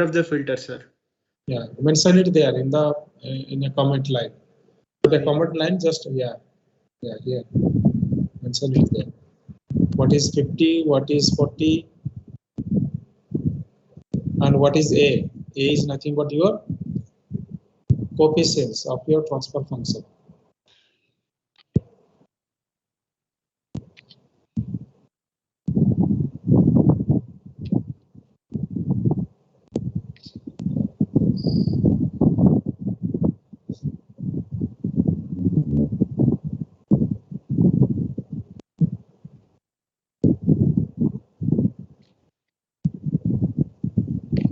of the filter, sir. Yeah, mention it there in the in a comment line. The comment line just here. Mention it there. What is 50? What is 40? And what is A? A is nothing but your coefficients of your transfer function.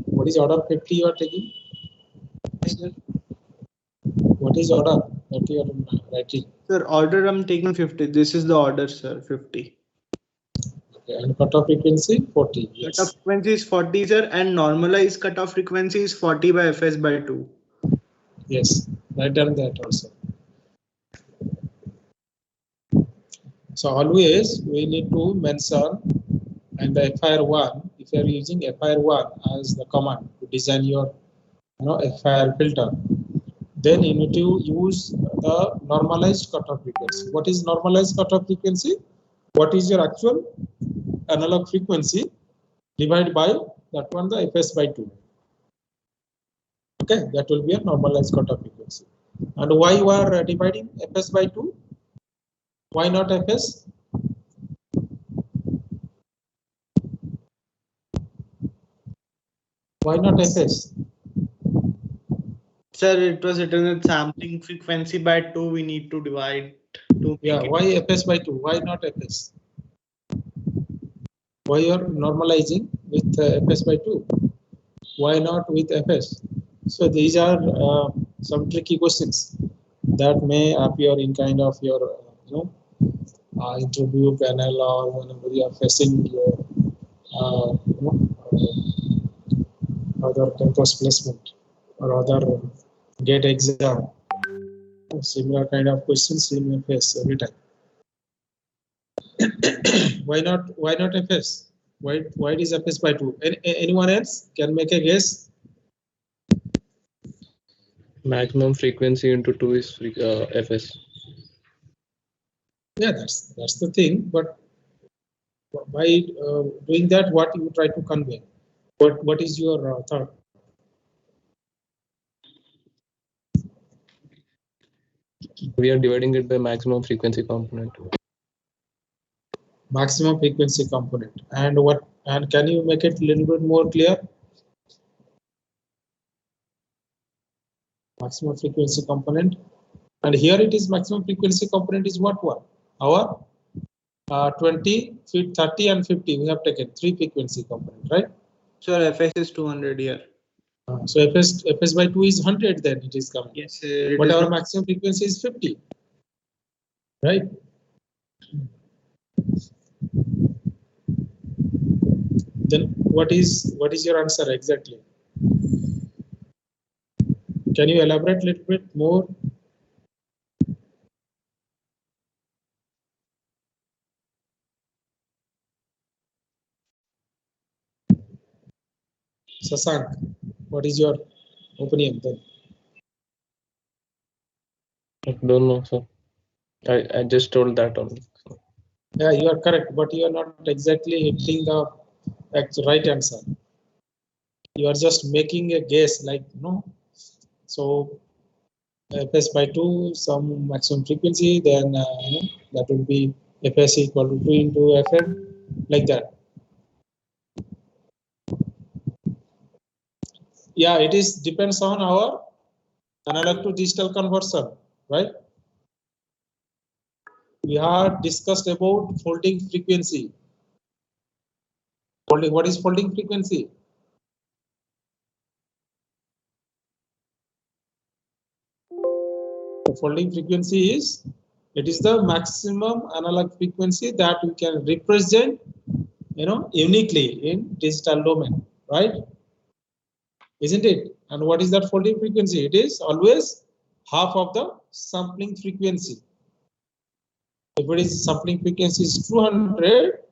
What is order 50 you are taking? What is order that you are writing? Sir, order I'm taking 50. This is the order, sir, 50. Okay, and cutoff frequency 40. Yes. Cutoff frequency is 40, sir, and normalized cutoff frequency is 40 by Fs by 2. Yes, write down that also. So always we need to mention and the FIR1, if you are using FIR1 as the command to design your FIR filter, then you need to use the normalized cutoff frequency. What is normalized cutoff frequency? What is your actual analog frequency divided by that one, the Fs by 2. Okay, that will be a normalized cutoff frequency. And why you are dividing Fs by 2? Why not Fs? Why not Fs? Sir, it was written that sampling frequency by 2 we need to divide. Yeah, why Fs by 2? Why not Fs? Why you are normalizing with Fs by 2? Why not with Fs? So these are some tricky questions that may appear in kind of your interview panel or whenever you are facing your other campus placement or other GATE exam. Similar kind of questions you may face every time. Why not Fs? Why it is Fs by 2? Anyone else can make a guess? Maximum frequency into 2 is Fs. Yeah, that's the thing. But by doing that, what you try to convey? What is your thought? We are dividing it by maximum frequency component. Maximum frequency component. And what? And can you make it a little bit more clear? Maximum frequency component. And here it is maximum frequency component is what one? Our 20, 30 and 50. We have taken 3 frequency component, right? Sir, Fs is 200 here. So Fs by 2 is 100, then it is coming. Yes, but our maximum frequency is 50, right? Then what is your answer exactly? Can you elaborate a little bit more? Sasank, what is your opinion then? I don't know, sir. I just told that only. So. Yeah, you are correct, but you are not exactly hitting the right answer. You are just making a guess, like So Fs by 2, some maximum frequency, then that will be Fs equal to 2 into Fn, like that. Yeah, it is depends on our analog to digital conversion, right? We have discussed about folding frequency. What is folding frequency? The folding frequency is the maximum analog frequency that we can represent, uniquely in digital domain, right? Isn't it? And what is that folding frequency? It is always half of the sampling frequency. If it is sampling frequency is 200,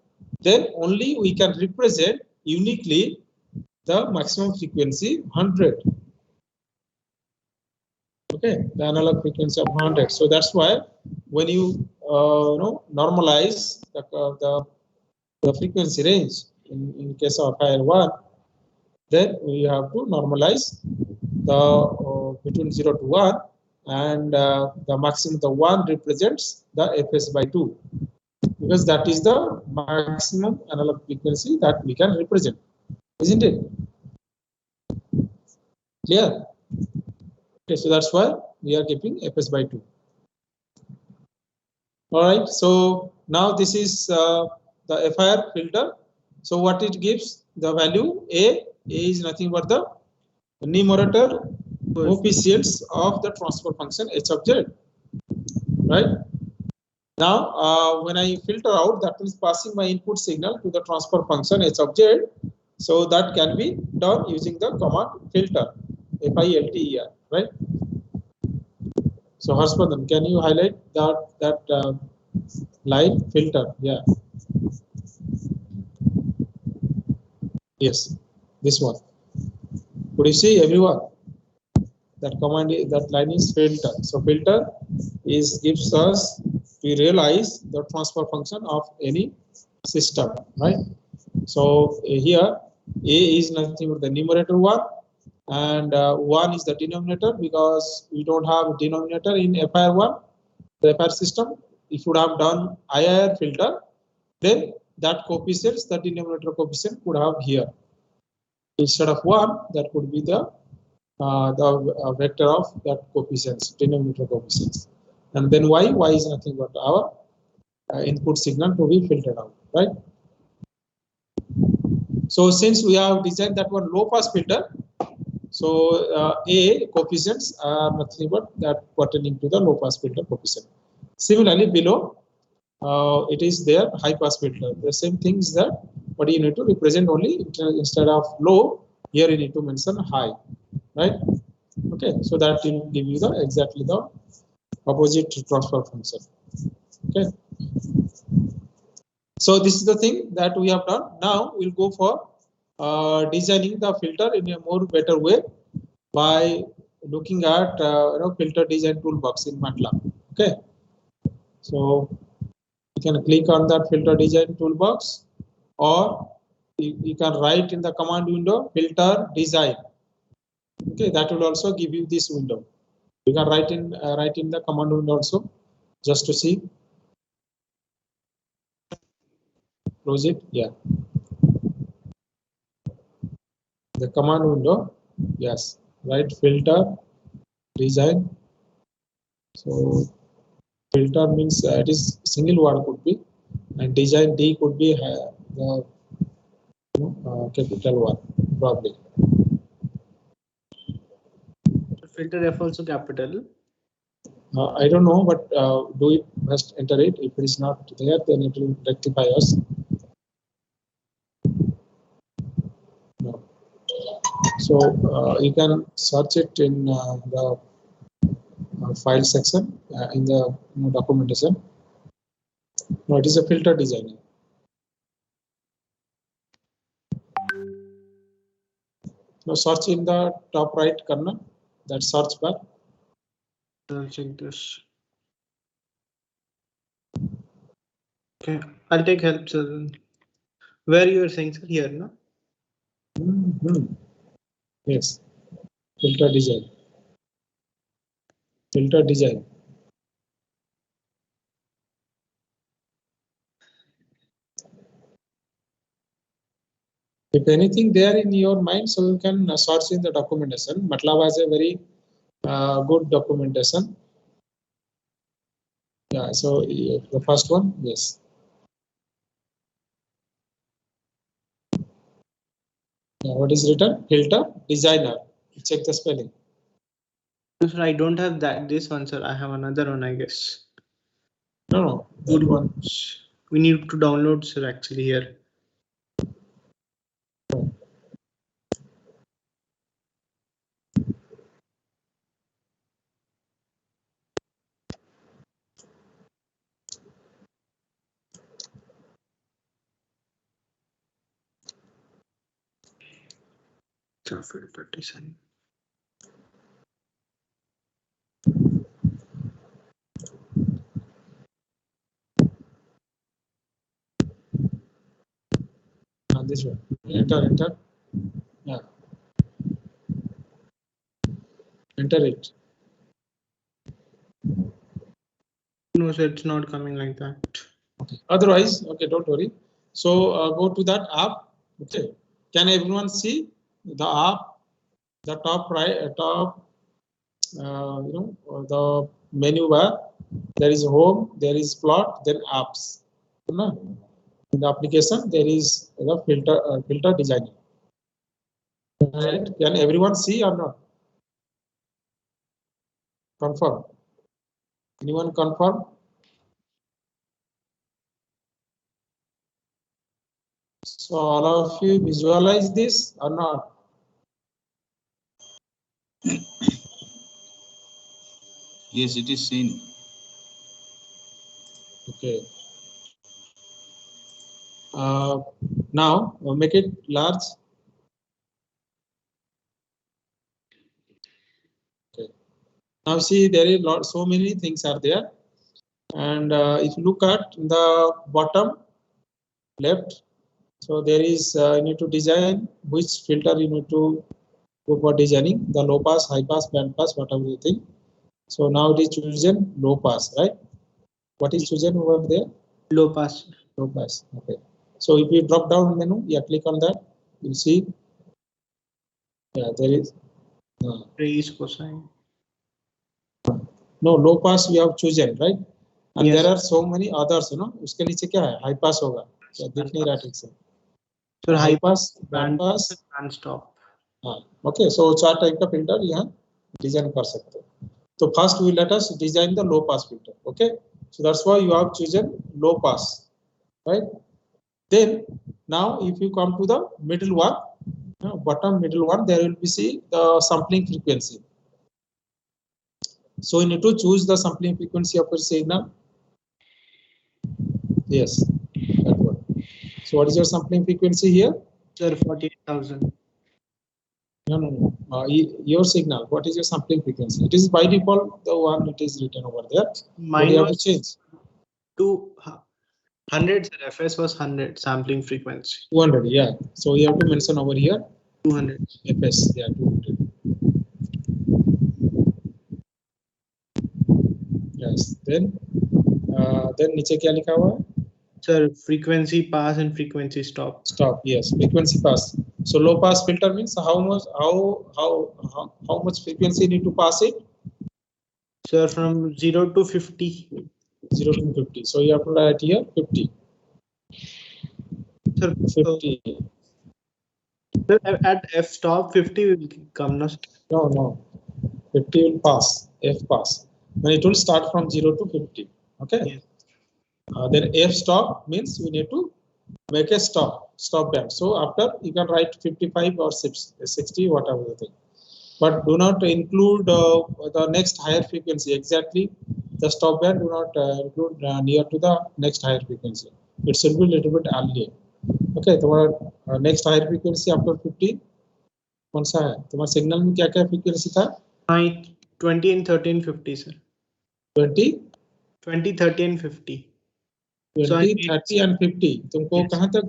then only we can represent uniquely the maximum frequency 100. Okay, the analog frequency of 100. So that's why when you normalize the frequency range in case of higher one, then we have to normalize the between 0 to 1, and the maximum, the 1 represents the fs by 2, because that is the maximum analog frequency that we can represent, isn't it? Clear? Okay, so that's why we are keeping fs by 2. All right, so now this is the FIR filter. So what it gives, the value A is nothing but the numerator coefficients of the transfer function h of z, right? Now, when I filter out, that means passing my input signal to the transfer function h of z. So that can be done using the command filter, filter, right? So Harshvardhan, can you highlight that line filter? Yeah. Yes, this one. Could you see everyone? That command, that line is filter. So filter gives us to realize the transfer function of any system, right? So here A is nothing but the numerator 1, and 1 is the denominator, because we don't have denominator in FIR1, the FIR system. If you would have done IIR filter, then that coefficient, the denominator coefficient, would have here. Instead of 1, that would be the vector of that coefficients, denominator coefficients. And then y is nothing but our input signal to be filtered out, right? So since we have designed that one low pass filter, so A coefficients are nothing but that pertaining to the low pass filter coefficient. Similarly, below it is there high pass filter. The same thing is that, but you need to represent only instead of low, here you need to mention high, right? Okay, so that will give you the exactly the opposite transfer function. Okay, so this is the thing that we have done. Now we'll go for designing the filter in a more better way by looking at filter design toolbox in MATLAB. Okay, so you can click on that filter design toolbox, or you can write in the command window filter design. Okay, that will also give you this window. You can write in the command window also, just to see. Close it. Yeah. The command window. Yes. Write filter design. So filter means it is single word could be, and design D could be the capital one probably. Filter F also capital. I don't know, but do it, must enter it. If it is not there, then it will rectify us. No. So you can search it in the file section in the documentation. No, it is a filter designer. Now search in the top right corner, that search bar. I'll check this. Okay, I'll take help, sir. Where you are saying, sir? Here, no? Yes, filter design. Filter design. If anything there in your mind, so you can search in the documentation. MATLAB has a very good documentation. Yeah, so the first one, yes. Yeah, what is written? Filter designer. Check the spelling. Sir, I don't have this one, sir. I have another one, I guess. No, good one. We need to download, sir, actually here. filter design. This one. Enter. Yeah. Enter it. No, sir, it's not coming like that. Okay. Otherwise, okay, don't worry. So go to that app. Okay. Can everyone see the app? The top right, top. The menu bar. There is home. There is plot. Then apps. In the application, there is the filter designer. Right? Can everyone see or not? Confirm. Anyone confirm? So all of you visualize this or not? Yes, it is seen. Okay. Now we'll make it large. Okay. Now see, there is so many things are there, and if you look at the bottom left, so there is you need to design which filter you need to go for designing, the low pass, high pass, band pass, whatever you think. So now it is chosen low pass, right? What is chosen over there? Low pass. Low pass. Okay. So if you drop down menu, you click on that, you'll see. Yeah, there is. Raise cosine. No, low pass we have chosen, right? And yes. there are so many others, you know. उसके नीचे क्या है? High pass होगा. क्या दिख नहीं रहा ठीक से? So high pass, band pass, pass, and stop. हाँ. Okay, so 4 type का filter यहाँ design कर सकते हो. So first we let us design the low pass filter. Okay, so that's why you have chosen low pass, right? Then now if you come to the middle one, bottom middle one, there will be see the sampling frequency. So you need to choose the sampling frequency of your signal. Yes, that one. So what is your sampling frequency here? Sir, 48,000. No. Your signal. What is your sampling frequency? It is by default the one it is written over there. Mine you have to change. 200. Sir, FS was 100 sampling frequency. 200. Yeah. So you have to mention over here 200. FS. Yeah, 200. Yes. Then नीचे क्या लिखा हुआ है? Sir, frequency pass and frequency stop. Stop. Yes, frequency pass. So low pass filter means how much frequency you need to pass it? Sir, from 0 to 50. 0 to 50. So you have to write here 50. Sir, 50. Sir, at f stop 50 will come, no? No. 50 will pass. F pass. Then it will start from 0 to 50. Okay. Yes. Then F stop means we need to make a stop band. So after you can write 55 or 60, whatever the thing. But do not include the next higher frequency. Exactly the stop band do not include near to the next higher frequency. It should be a little bit earlier. Okay, तुम्हारा next higher frequency after 50 कौन सा है? तुम्हारा signal में क्या frequency था? 20 and 13 50, sir. 20, 30 and 50. 20, 30 and 50. तुमको Yes. कहाँ तक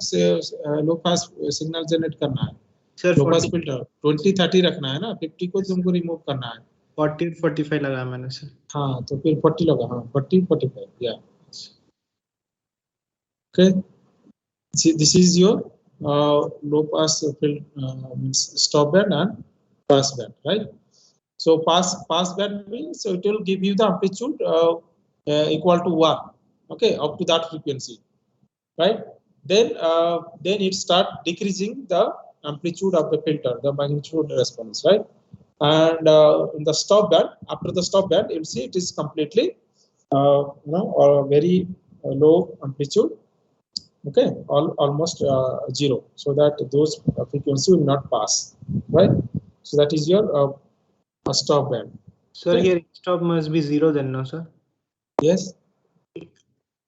लो पास सिग्नल जनरेट करना है? Sir, लो पास फिल्टर 20, 30 रखना है ना, 50 को तुमको रिमूव करना है. 40 45 लगाया मैंने सर. हाँ, तो फिर 40 लगा. हाँ, 40 45. Yeah. Okay. See, this is your low pass means stop band and pass band, right? So pass band means so it will give you the amplitude equal to 1. Okay, up to that frequency, right? Then it start decreasing the amplitude of the filter, the magnitude response, right? And in the stop band, after the stop band, you'll see it is completely very low amplitude. Okay, almost 0, so that those frequency will not pass, right? So that is your stop band. Sir, okay. Here stop must be 0 then, no sir? Yes.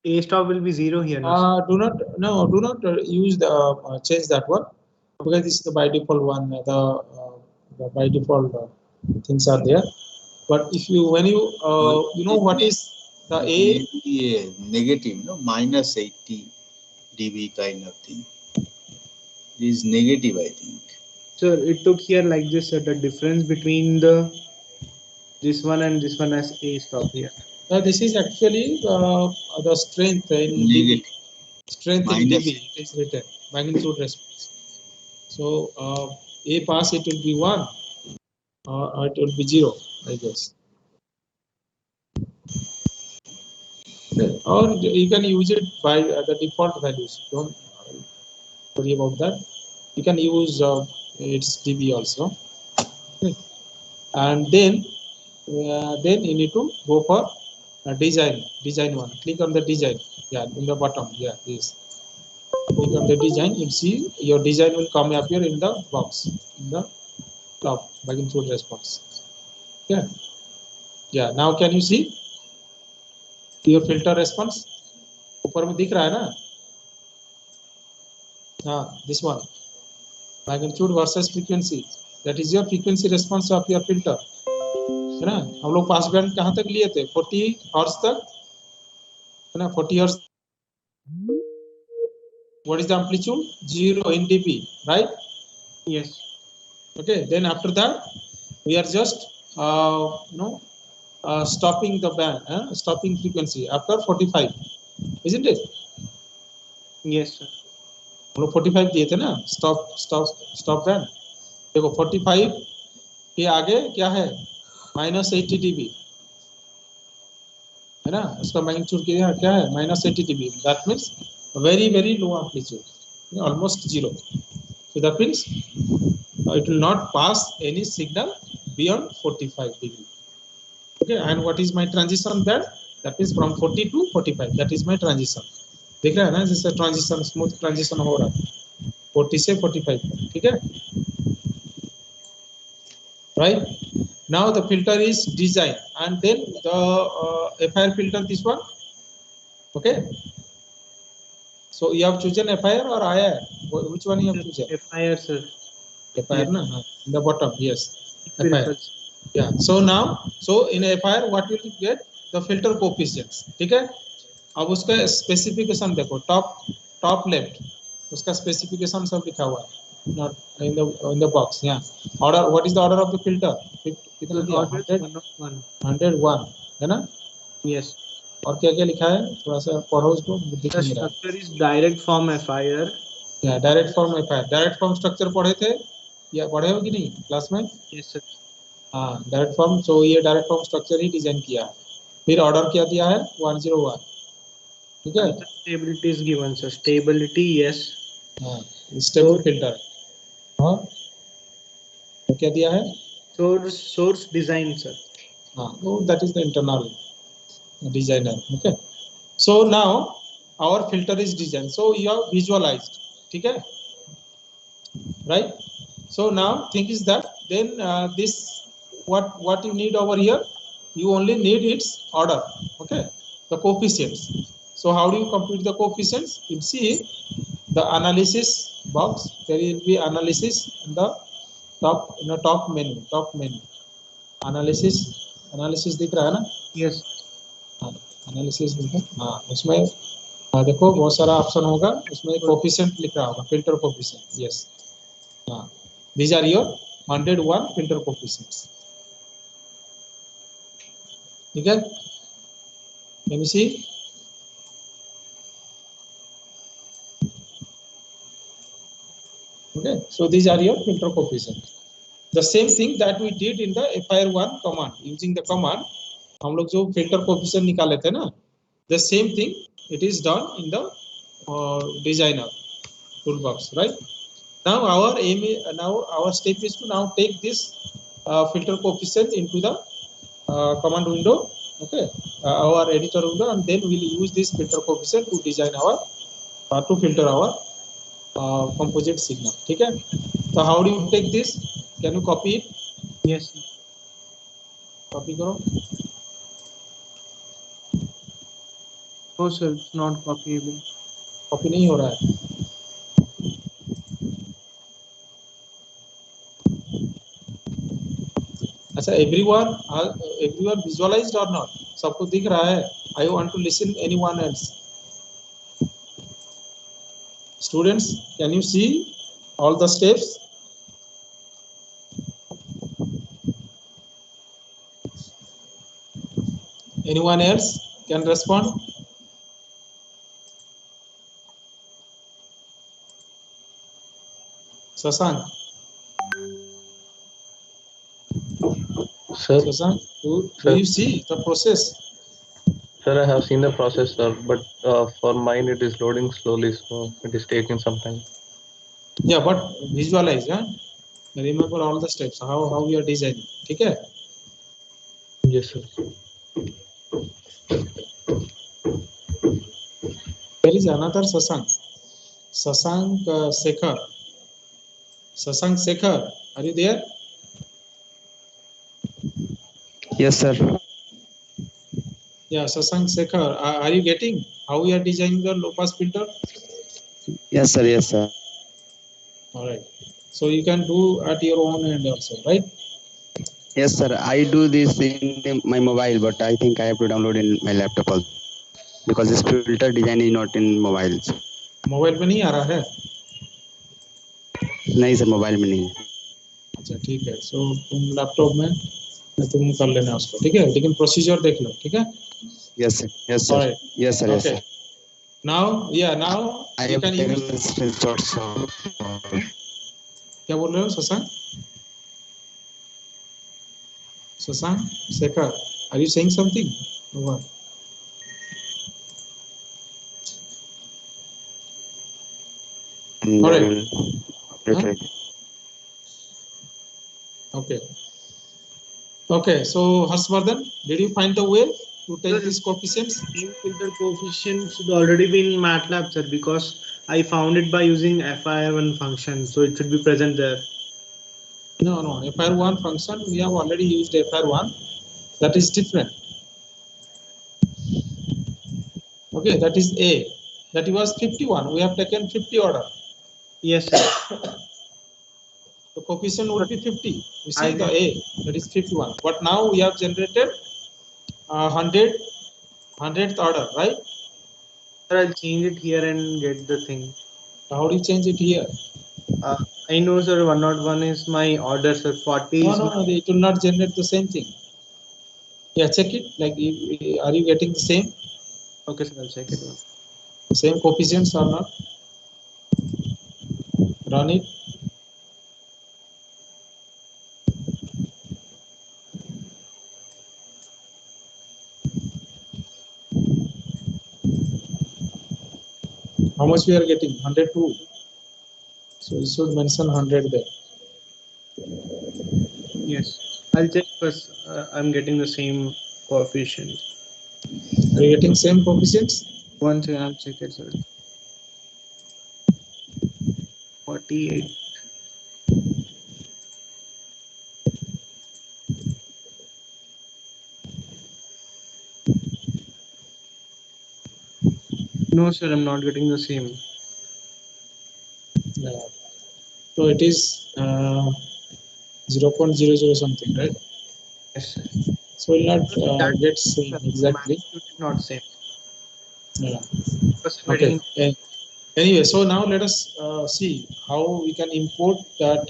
A stop will be 0 here. No, do not use the change that one. because this is the by default one. The by default things are there. But if you when you you know what is the A? Maybe a negative, no, minus 80 dB kind of thing. It is negative, I think. Sir, it took here like this, the difference between the this one and this one as A stop here. This is actually the strength in dB. Negative. Strength in Minus. dB. It is written magnitude response. So A pass it will be 1, or it will be 0, I guess. Okay. Or you can use it by the default values. Don't worry about that. You can use its dB also. Okay. And then you need to go for design one. Click on the design. Yeah, in the bottom. Yeah, this. Click on the design. You'll see your design will come appear in the box in the top magnitude response. Yeah. Yeah. Now can you see your filter response? ऊपर में दिख रहा है ना? हाँ, this one. Magnitude versus frequency. That is your frequency response of your filter. है ना? हम लोग पास बैंड कहाँ तक लिए थे? 40 हर्ट्ज तक, है ना? 40 hertz. What is the amplitude? 0 in dB, right? Yes. Okay. Then after that, we are just stopping the band, stopping frequency after 45, isn't it? Yes, sir. हम लोग 45 दिए थे ना? Stop band. देखो 45 के आगे क्या है? -80 dB. है ना? उसका मैग्नीट्यूड क्या है? -80 dB. That means very low amplitude, almost 0. So that means it will not pass any signal beyond 45 degree. Okay, and what is my transition band? That is from 40 to 45. That is my transition. देख रहे हैं ना जैसे transition smooth transition हो रहा है 40 से 45 तक. ठीक है, right? Now the filter is designed, and then the FIR filter, this one. Okay, so you have chosen FIR or IR? Which one you have chosen? FIR, sir. FIR, Yeah. na? In the bottom, yes. FIR. Filters. Yeah. So now, so in FIR, what will you get? The filter coefficients. ठीक है? अब उसका specification देखो, top left, उसका specification सब लिखा हुआ है. Not in the box. Yeah. Order. What is the order of the filter? कितना दिया? 101. है ना? Yes. और क्या क्या लिखा है? थोड़ा सा पढ़ो उसको. दिख The नहीं रहा. structure is direct form FIR. Yeah, direct form FIR. Direct form structure पढ़े थे या पढ़े हो कि नहीं क्लास में? Yes, sir. हाँ, डायरेक्ट फॉर्म. तो ये डायरेक्ट फॉर्म स्ट्रक्चर ही डिजाइन किया है. फिर ऑर्डर क्या दिया है? 101. ठीक है. Stability is given, sir. Stability, yes. हाँ, स्टेबल फिल्टर. हाँ, तो क्या दिया है? Source design, sir. हाँ, वो that is the internal designer. Okay. So now our filter is designed. So you have visualized. ठीक है, right? So now thing is that then this what you need over here, you only need its order. Okay, the coefficients. So how do you compute the coefficients? You see the analysis box, there will be analysis in the top menu. analysis दिख रहा है ना? Yes. Analysis दिख रहा है. हाँ, उसमें देखो बहुत सारा ऑप्शन होगा, उसमें कोफिशिएंट लिख रहा होगा, फिल्टर कोफिशिएंट. यस. हाँ, these are your 101 filter coefficients. ठीक है, let me see. Okay, so these are your filter coefficients. The same thing that we did in the FIR1 command. Using the command, हम लोग जो filter coefficient निकाले थे ना, the same thing it is done in the designer toolbox, right? Now our step is to now take this filter coefficient into the command window. Okay, our editor window, and then we'll use this filter coefficient to design our to filter our composite signal. ठीक है, so how do you take this? Can you copy it? Yes. Copy करो. No, sir. It's not copyable. Copy नहीं हो रहा है. अच्छा, everyone visualized or not? सबको दिख रहा है? I want to listen anyone else. Students, can you see all the steps? Anyone else can respond? Sasank. Sir, Sasank, do you see the process? sir, I have seen the process, sir, but for mine it is loading slowly, so it is taking some time. Yeah, but visualize, huh? Remember all the steps, how we are designing. Okay? Yes, sir. There is another Sasank. Sasank Sekhar. Sasank Sekhar, are you there? Yes, sir. Yeah, Sasank Sekhar, are you getting how we are designing the low pass filter? Yes, sir. Yes, sir. All right. So you can do at your own end also, right? Yes, sir. I do this in my mobile, but I think I have to download in my laptop also because this filter design is not in mobiles. Mobile पे नहीं आ रहा है? नहीं sir, mobile में नहीं है. अच्छा ठीक है. सो तुम लैपटॉप में तुम कर लेना उसको, ठीक है, लेकिन प्रोसीजर देख लो, ठीक है? Yes, sir. Yes, sir. Alright. Yes, sir. Yes, Okay. sir. Now I you have can taken use. the screenshots. क्या बोल रहे हो Shashank? Shashank Shekhar, are you saying something? What? All right. Huh? Okay. Okay. So Harshvardhan, did you find the way to take these coefficients? Filter coefficient should already be in MATLAB, sir, because I found it by using FIR1 function, so it should be present there. No, FIR1 function, we have already used FIR1. That is different. Okay, that is A. That was 51. We have taken 50 order. Yes, sir. The coefficient would be 50. You see the A, that is 51. But now we have generated 100th order, right? Sir, I'll change it here and get the thing. How do you change it here? I know, sir, 101 is my order, sir. 40 is No, it will not generate the same thing. Yeah, check it. Like, are you getting the same? Okay, sir, I'll check it. Same coefficients or not? Run it. How much we are getting? 102. So you should mention 100 there. Yes, I'll check first. I'm getting the same coefficient. Are you getting same coefficients? Once second, I'll check it, sir. 48. No, sir, I'm not getting the same. Yeah. So it is 0.00 something, right? Yes, sir. So we'll not get same exactly. Not same. Yeah. Okay. Anyway, so now let us see how we can import that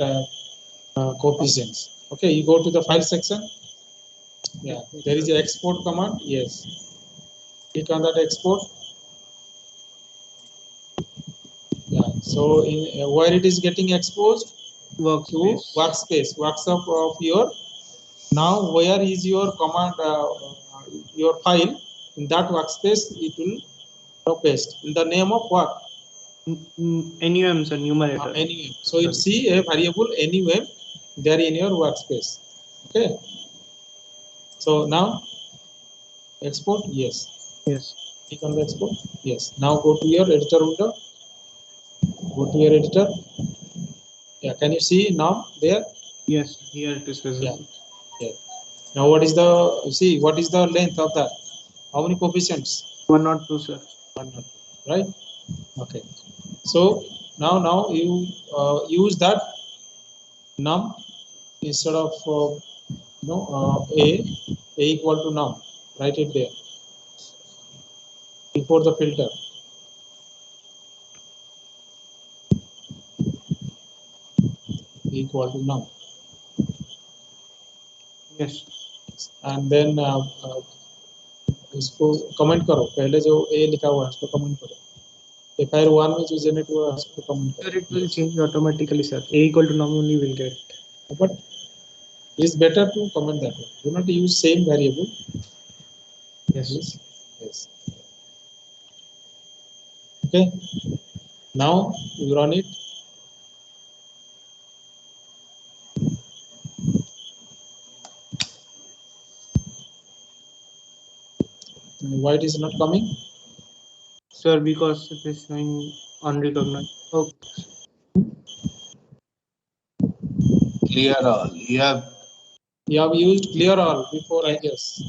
coefficients. Okay, you go to the file section. Yeah, there is an export command. Yes. Click on that export. Yeah. So in where it is getting exposed Workspace. to workspace, workshop of your. Now where is your command, your file? In that workspace, it will paste in the name of what? NUM, sir, numerator. NUM. So you see a variable NUM there in your workspace. Okay. So now export. Yes. Yes. Click on the export. Yes. Now go to your editor window. Go to your editor. Yeah. Can you see now there? Yes. Here it is visible. Yeah. Now what is the, see, what is the length of that? How many coefficients? 102, sir. 102. Right. Okay. So now you use that num instead of A equal to num. Write it there before the filter. Equal to num. Yes. And then इसको comment करो, पहले जो ए लिखा हुआ है उसको comment करो, FIR 1 में जो जनरेट हुआ है उसको कमेंट Sir, करो. it will change automatically, sir. A equal to num only will get. But it's better to comment that one. Do not use same variable. Yes. Yes. Okay. Now you run it. Why it is not coming? Sir, because it is showing unrecognized. Oh, Clear all. You have used clear all before, I guess.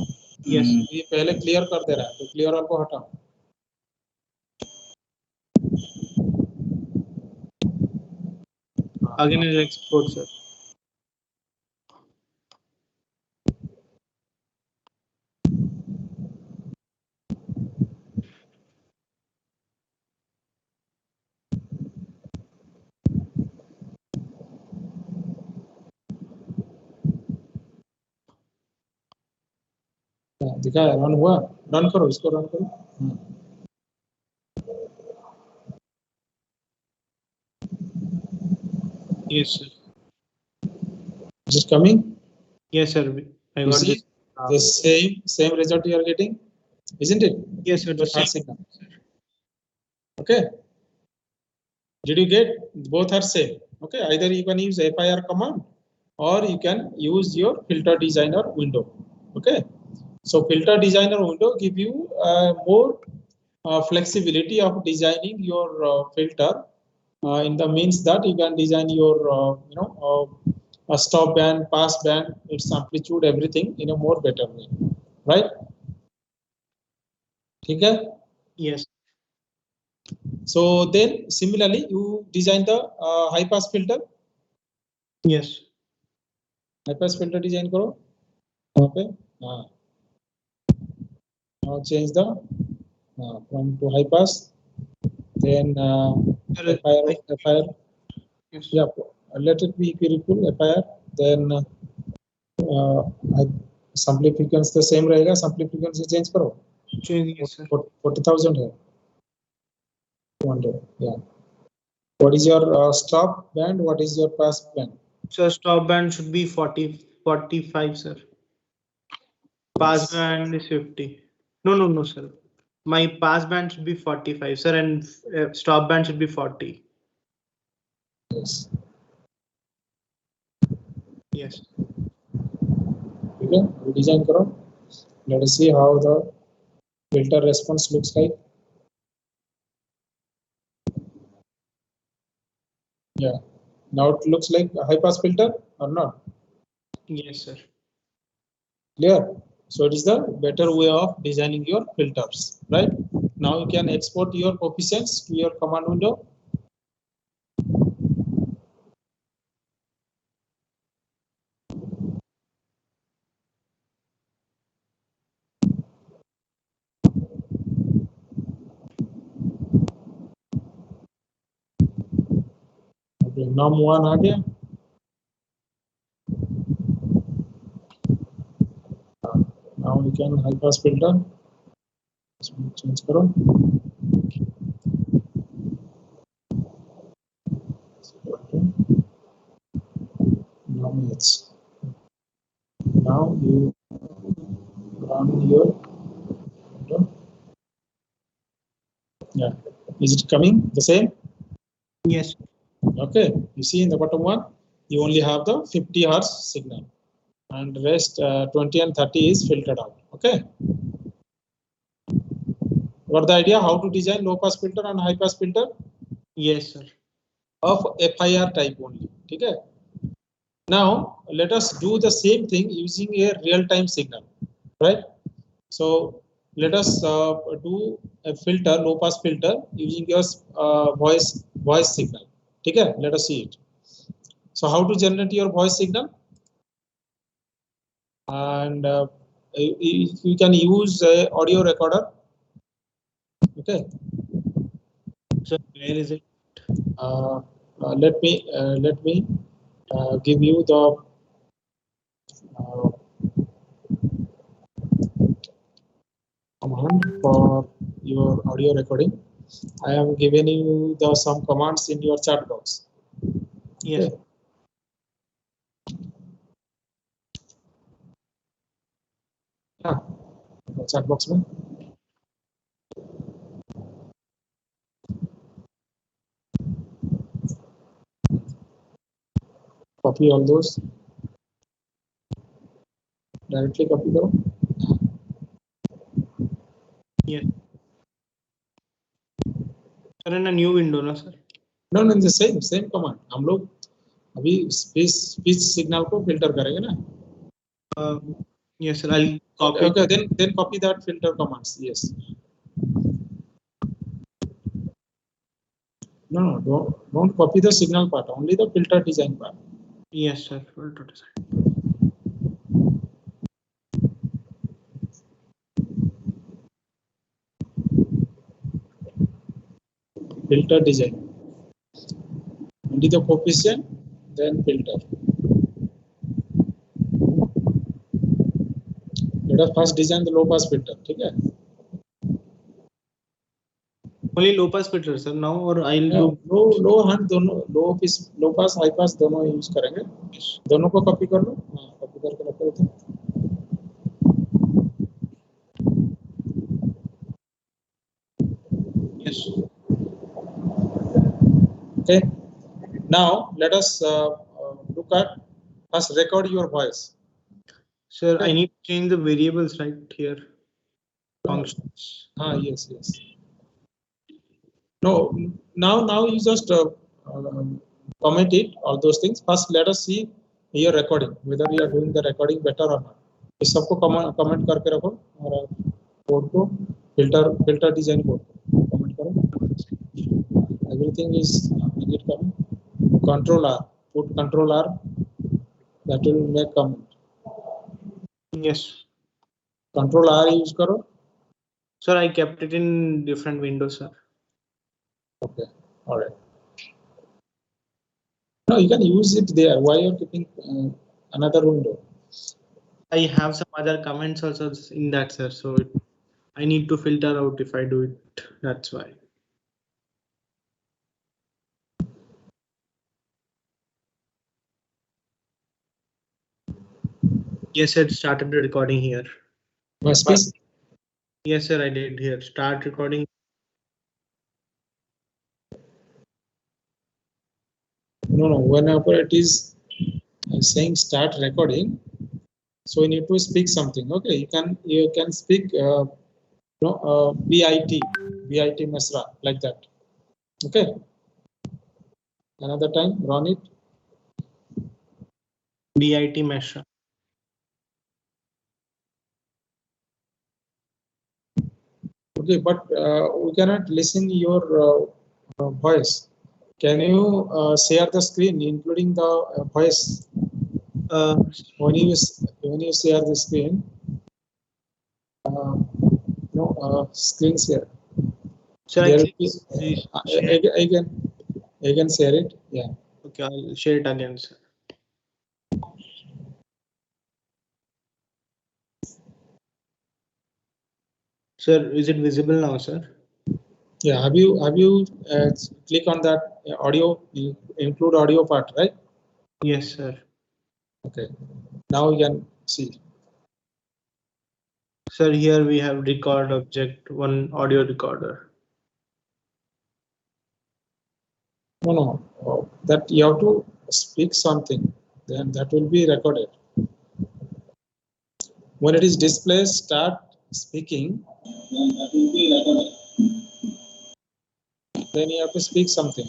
yes. ये पहले clear कर दे रहा है, तो clear all को हटाओ. Again, it export, sir. दिखा है, रन हुआ, रन करो, इसको रन करो. Yes, sir. Is it coming? Yes, sir. I You got see this. the same result you are getting, isn't it? Yes, sir. The Both are same. signal. Okay. Did you get? Both are same. Okay. Either you can use FIR command or you can use your filter designer window. Okay. So filter designer window give you more flexibility of designing your filter in the means that you can design your a stop band, pass band, its amplitude, everything in a more better way, right? Okay. Yes. So then similarly you design the high pass filter. Yes. High pass filter design karo. Okay. Now change the from to high pass. Then Sir, FIR. yes. Yeah, let it be equal FIR. Then sampling frequency the same रहेगा, sampling frequency change करो. Yes, sir. 40,000 है. 200. Yeah. What is your stop band? What is your pass band? So stop band should be 45, sir. Pass band is 50. No, sir. My pass band should be 45, sir, and stop band should be 40. Yes. Yes. Okay. Design करो. Let us see how the filter response looks like. Yeah. Now it looks like a high pass filter or not? Yes, sir. Clear? So it is the better way of designing your filters, right? Now you can export your coefficients to your command window. Okay, num1 आ गया. Now we can high pass filter. Change करो. Now you run your. Yeah. Is it coming the same? Yes. Okay. You see in the bottom one, you only have the 50 Hz signal, and the rest 20 and 30 is filtered out. Okay. Got the idea how to design low pass filter and high pass filter? Yes, sir. Of FIR type only. Okay. Now let us do the same thing using a real-time signal, right? So let us do a filter, low pass filter using your voice signal. Okay. Let us see it. So how to generate your voice signal? and you can use a audio recorder. Okay. So where is it? Let me give you the command for your audio recording. I am giving you some commands in your chat box. Yes. Okay. Chat box में copy all those, directly copy करो. Yes. Sir, in a new window, no sir? No, in the same command. हम लोग अभी speech signal को filter करेंगे ना. Yes sir, I'll copy. Okay, then copy that filter commands. Yes. No, don't copy the signal part. Only the filter design part. Yes sir, filter design. Filter design. Only the coefficient, then filter. Let us first design the low pass filter. ठीक है? Only low pass filter sir now, or I'll do low and दोनों low pass high pass दोनों use करेंगे. दोनों को copy कर लो. Copy करके रखो तो. Yes. Okay. Now let us look at first record your voice. Sir, Okay. I need to change the variables right here. Functions. Yes. No, now you just comment it, all those things. First, let us see your recording, whether you are doing the recording better or not. इस सबको comment करके रखो और code को filter design code को comment करो. Everything is need comment. Control R, put Control R. That will make comment. Yes. Control R use करो. Sir, I kept it in different windows, sir. Okay, all right. No, you can use it there. Why you're keeping another window? I have some other comments also in that, sir. So I need to filter out if I do it. That's why. Yes, sir. Started the recording here. Space. Yes, sir. I did here. Start recording. No. Whenever it is saying start recording, so you need to speak something. Okay, you can speak bit mesra like that. Okay. Another time, run it. bit mesra. Okay, but we cannot listen your voice. Can you share the screen, including the voice? When you share the screen, screen share. Sir, again share it. Yeah. Okay, I'll share it again, sir. Sir, is it visible now, sir? Yeah. Have you click on that audio? Include audio part, right? Yes, sir. Okay. Now you can see. Sir, here we have record object, one audio recorder. No. That you have to speak something, then that will be recorded. When it is displayed, start speaking, then that will be recorded. Then you have to speak something,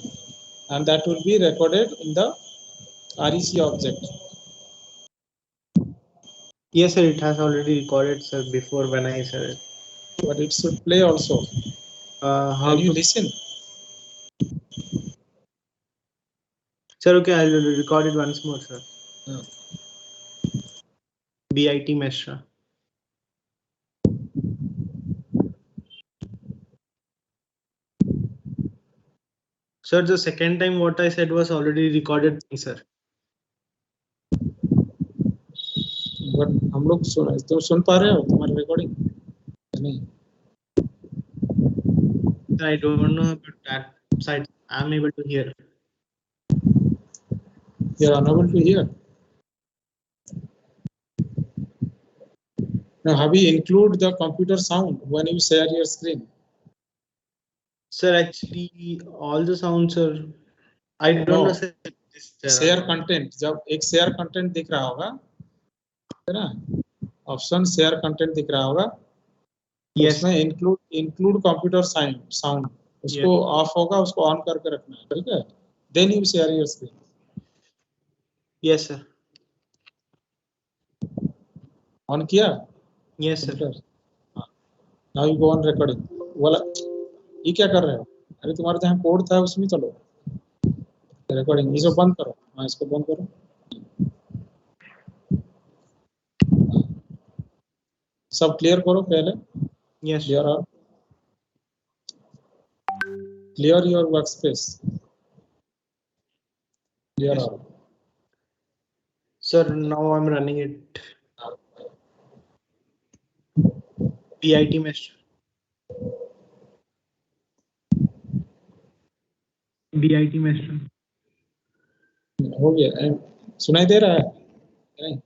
and that will be recorded in the REC object. Yes, sir, it has already recorded, sir, before when I said it. But it should play also. How you to listen? Sir, okay, I'll record it once more, sir. BIT Mesra. Sir, the second time what I said was already recorded, sir. But हम लोग सुन पा रहे हो तुम्हारी recording नहीं? I don't know about that side. I'm able to hear. You are unable to hear. Now, have you include the computer sound when you share your screen? Sir, actually, all the sounds are. I don't No. know. Sir, share content, जब एक share content दिख रहा होगा, है ना, option share content दिख रहा होगा, yes. उसमें इंक्लूड कंप्यूटर साउंड उसको ऑफ होगा, उसको ऑन करके रखना है, ठीक है? Then you share your screen. Yes, sir. On किया? Yes, sir. Now you go on recording. वाला ये क्या कर रहे हो? अरे तुम्हारा जहाँ कोड था उसमें चलो, रिकॉर्डिंग इसको बंद करो. हाँ, इसको बंद करो. सब क्लियर करो पहले. Yes. Clear your workspace. Clear Yes. all. Sir, now I'm running it. BIT Mesra. BIT Mesra. हो गया. सुनाई दे रहा है नहीं?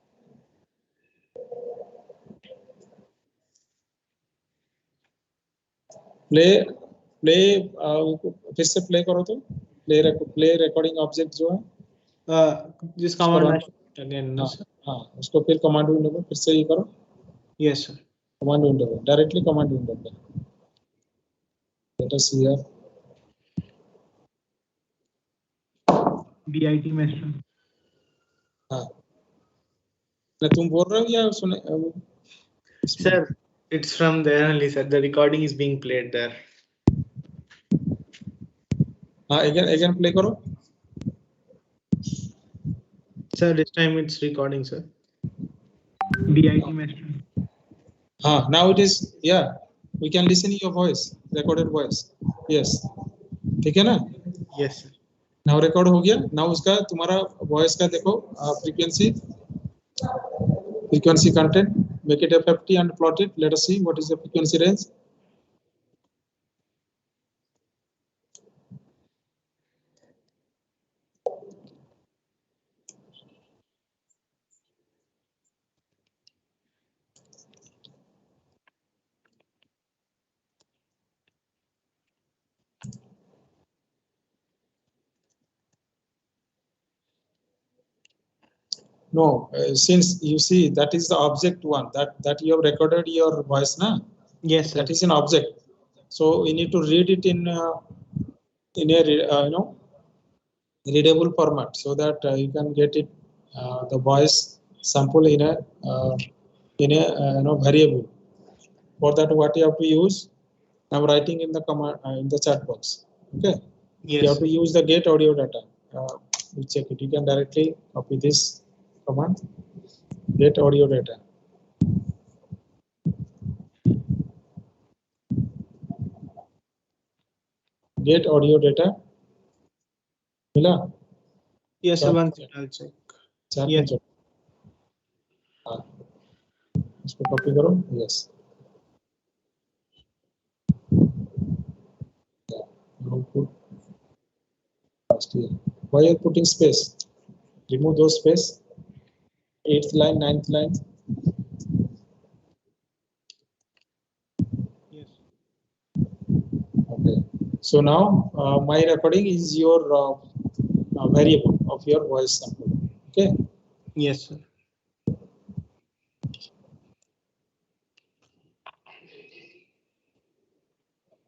प्ले फिर से प्ले करो तो प्ले रिकॉर्डिंग ऑब्जेक्ट जो है जिस कमांड अगेन. हाँ, उसको फिर कमांड विंडो में फिर से ये करो. Yes sir. कमांड विंडो में डायरेक्टली कमांड विंडो में. Let us here BIT Mesra. हाँ, तुम बोल रहे हो या सुने? Sir, it's from there only, sir. The recording is being played there. हाँ, again play करो. Sir, this time it's recording, sir. BIT Mesra. हाँ, now it is, yeah, we can listen your voice, recorded voice. Yes, ठीक है ना? Yes, sir. Now record हो गया. Now उसका तुम्हारा voice का देखो frequency content, make it FFT and plot it. Let us see what is the frequency range. No, since you see that is the object one that you have recorded your voice, na? Yes, sir. That is an object. So you need to read it in a readable format so that you can get it the voice sample in a variable. For that, what you have to use? I'm writing in the command in the chat box. Okay. Yes. You have to use the get audio data. You check it. You can directly copy this command. Get audio data. Get audio data. मिला? Yes, sir. One second, I'll check. Chat Yes. में हाँ, इसको copy करो. Yes. Why are you putting space? Remove those space. 8th line, 9th line. Yes. Okay. So now my recording is your variable of your voice sample. Okay. Yes, sir.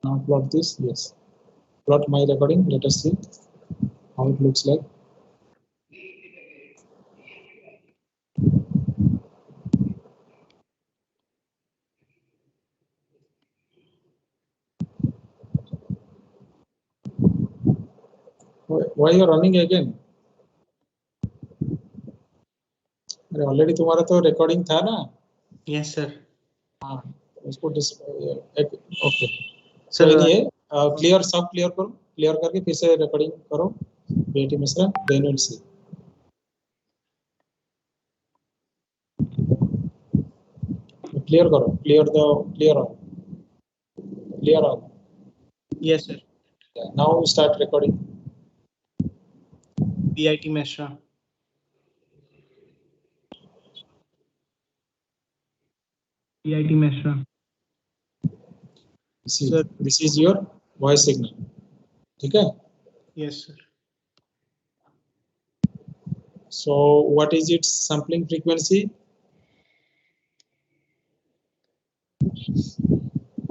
Now plot this. Yes. Plot my recording. Let us see how it looks like. Why you are running again? अरे already तुम्हारा तो recording था ना। Yes sir. हाँ उसको okay sir कोई नहीं है, क्लियर सब क्लियर करो, क्लियर करके फिर से रिकॉर्डिंग करो बेटी Mishra, then will see. Clear करो, clear on. Yes sir. Now start recording. BIT Mishra. BIT Mishra. See, Sir. this is your voice signal. ठीक है? Yes sir. So what is its sampling frequency?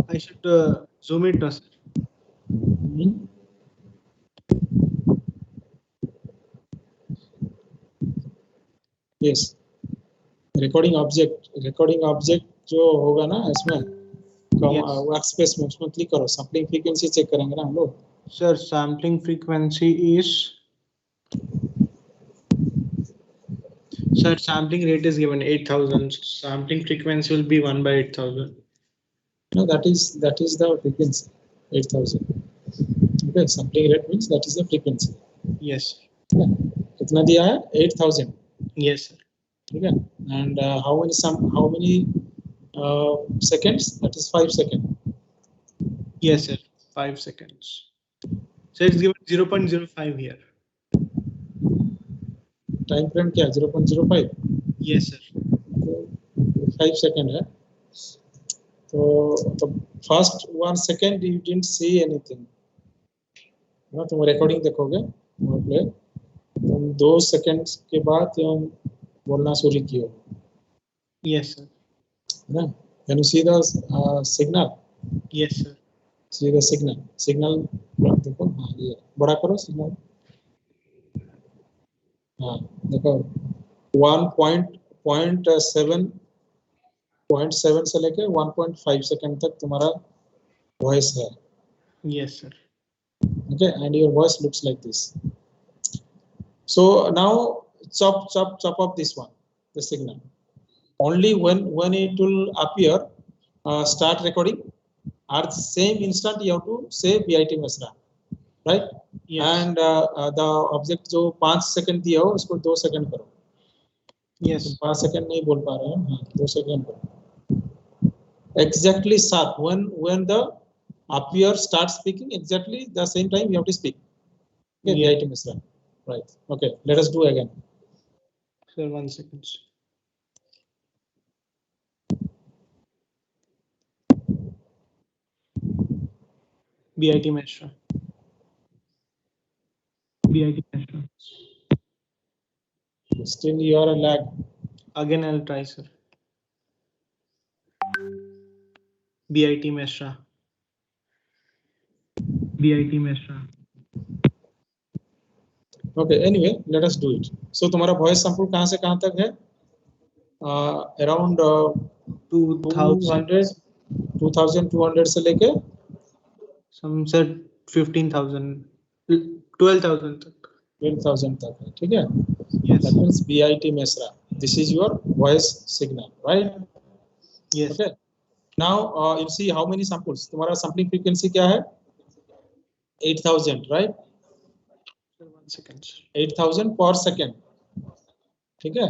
I should zoom it, no, sir. Yes. Recording object जो होगा ना इसमें workspace में, उसमें click करो, sampling frequency check करेंगे ना हम लोग। Sir, sampling frequency is. Sir, sampling rate is given 8,000. Sampling frequency will be 1 by 8,000. No, that is the frequency, 8,000. Okay, sampling rate means that is the frequency. Yes. कितना दिया है? 8,000. Yes sir. ठीक है? And how many seconds? That is 5 seconds. Yes sir. 5 seconds. So it's given 0.05 here. Time frame क्या? 0.05. Yes sir. 5 seconds है। तो first 1 second you didn't see anything. ना तुम रिकॉर्डिंग देखोगे प्ले, तुम 2 सेकंड्स के बाद तुम बोलना शुरू किए। Yes sir. ना? Can you see the signal? Yes sir. See the signal. Signal देखो, हाँ ये बड़ा करो सिग्नल। हाँ देखो 1.7 से लेके 1.5 सेकंड तक तुम्हारा वॉइस है। Yes sir. Okay, and your voice looks like this. So now chop up this one, the signal. Only when it will appear, start recording. At the same instant you have to say BIT Mishra, right? Yes. And the object जो 5 second दिया हो उसको 2 second करो। Yes. 5 second नहीं बोल पा रहे हो, हाँ 2 सेकंड करो। Exactly sharp when the appear starts speaking, exactly the same time you have to speak. Okay, Yeah. BIT Mishra. Right. Okay, let us do again. Sir, 1 second. BIT Mishra. BIT Mishra. Still you are a lag. Again, I'll try, sir. BIT Mishra. BIT Mishra. Okay, anyway, let us do it. So तुम्हारा voice sample कहाँ से कहाँ तक है? Around 2,200 से लेके Some said 15,000, 12,000 तक. 12,000 तक है, ठीक है? Yes. That means BIT Mishra. This is your voice signal, right? Yes. Okay. Now you see how many samples. तुम्हारा sampling frequency क्या है? 8,000, right? 1 second. 8,000 per second. ठीक है?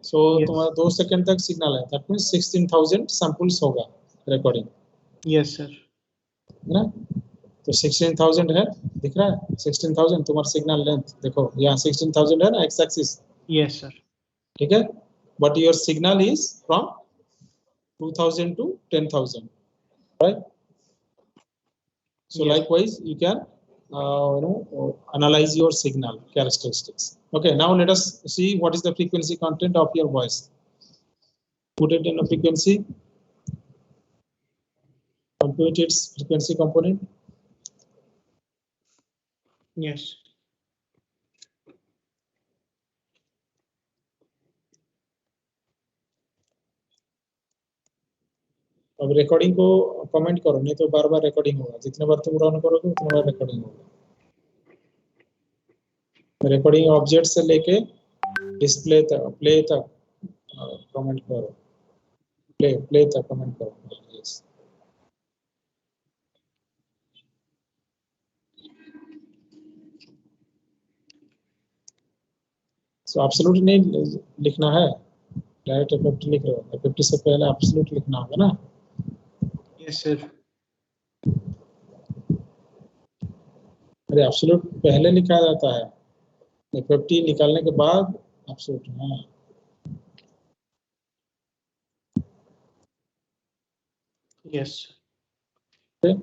So Yes. तुम्हारा 2 सेकंड तक सिग्नल है। That means 16,000 samples होगा recording. Yes, sir. है ना? तो 16,000 है, दिख रहा है? 16,000 तुम्हारा सिग्नल लेंथ देखो, यहाँ 16,000 है ना एक्स एक्सिस। Yes, sir. ठीक है? But your signal is from 2,000 to 10,000, right? So Yes. likewise, you can analyze your signal characteristics. Okay, now let us see what is the frequency content of your voice. Put it in a frequency. Compute its frequency component. Yes. अब recording को comment करो, नहीं तो बार बार recording होगा। जितने बार तुम run करोगे उतने बार रिकॉर्डिंग होगा। रिकॉर्डिंग ऑब्जेक्ट से लेके डिस्प्ले तक, प्ले तक कमेंट करो, प्ले था कमेंट करो. Yes. So absolute नहीं लिखना है, डायरेक्ट FFT लिख रहे हो. FFT से पहले absolute लिखना होगा ना. Yes, sir. अरे absolute पहले लिखा जाता है, FFT निकालने के बाद absolute. हाँ. Yes. Okay.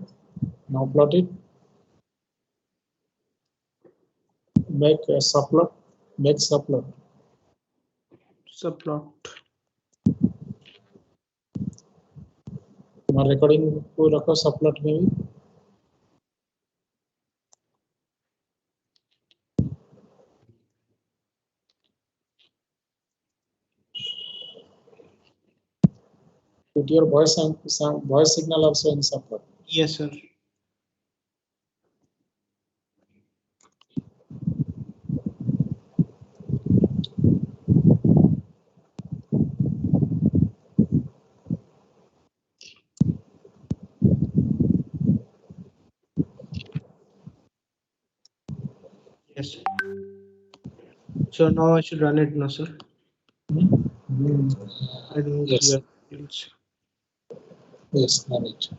Now plot it. Make a subplot. Make subplot. Subplot. तुम्हारा रिकॉर्डिंग को रखो सबप्लॉट में भी. Put your voice and some voice signal also in subplot. Yes, sir. Yes. So now I should run it, no, sir. I don't Yes. see it. Yes, manage.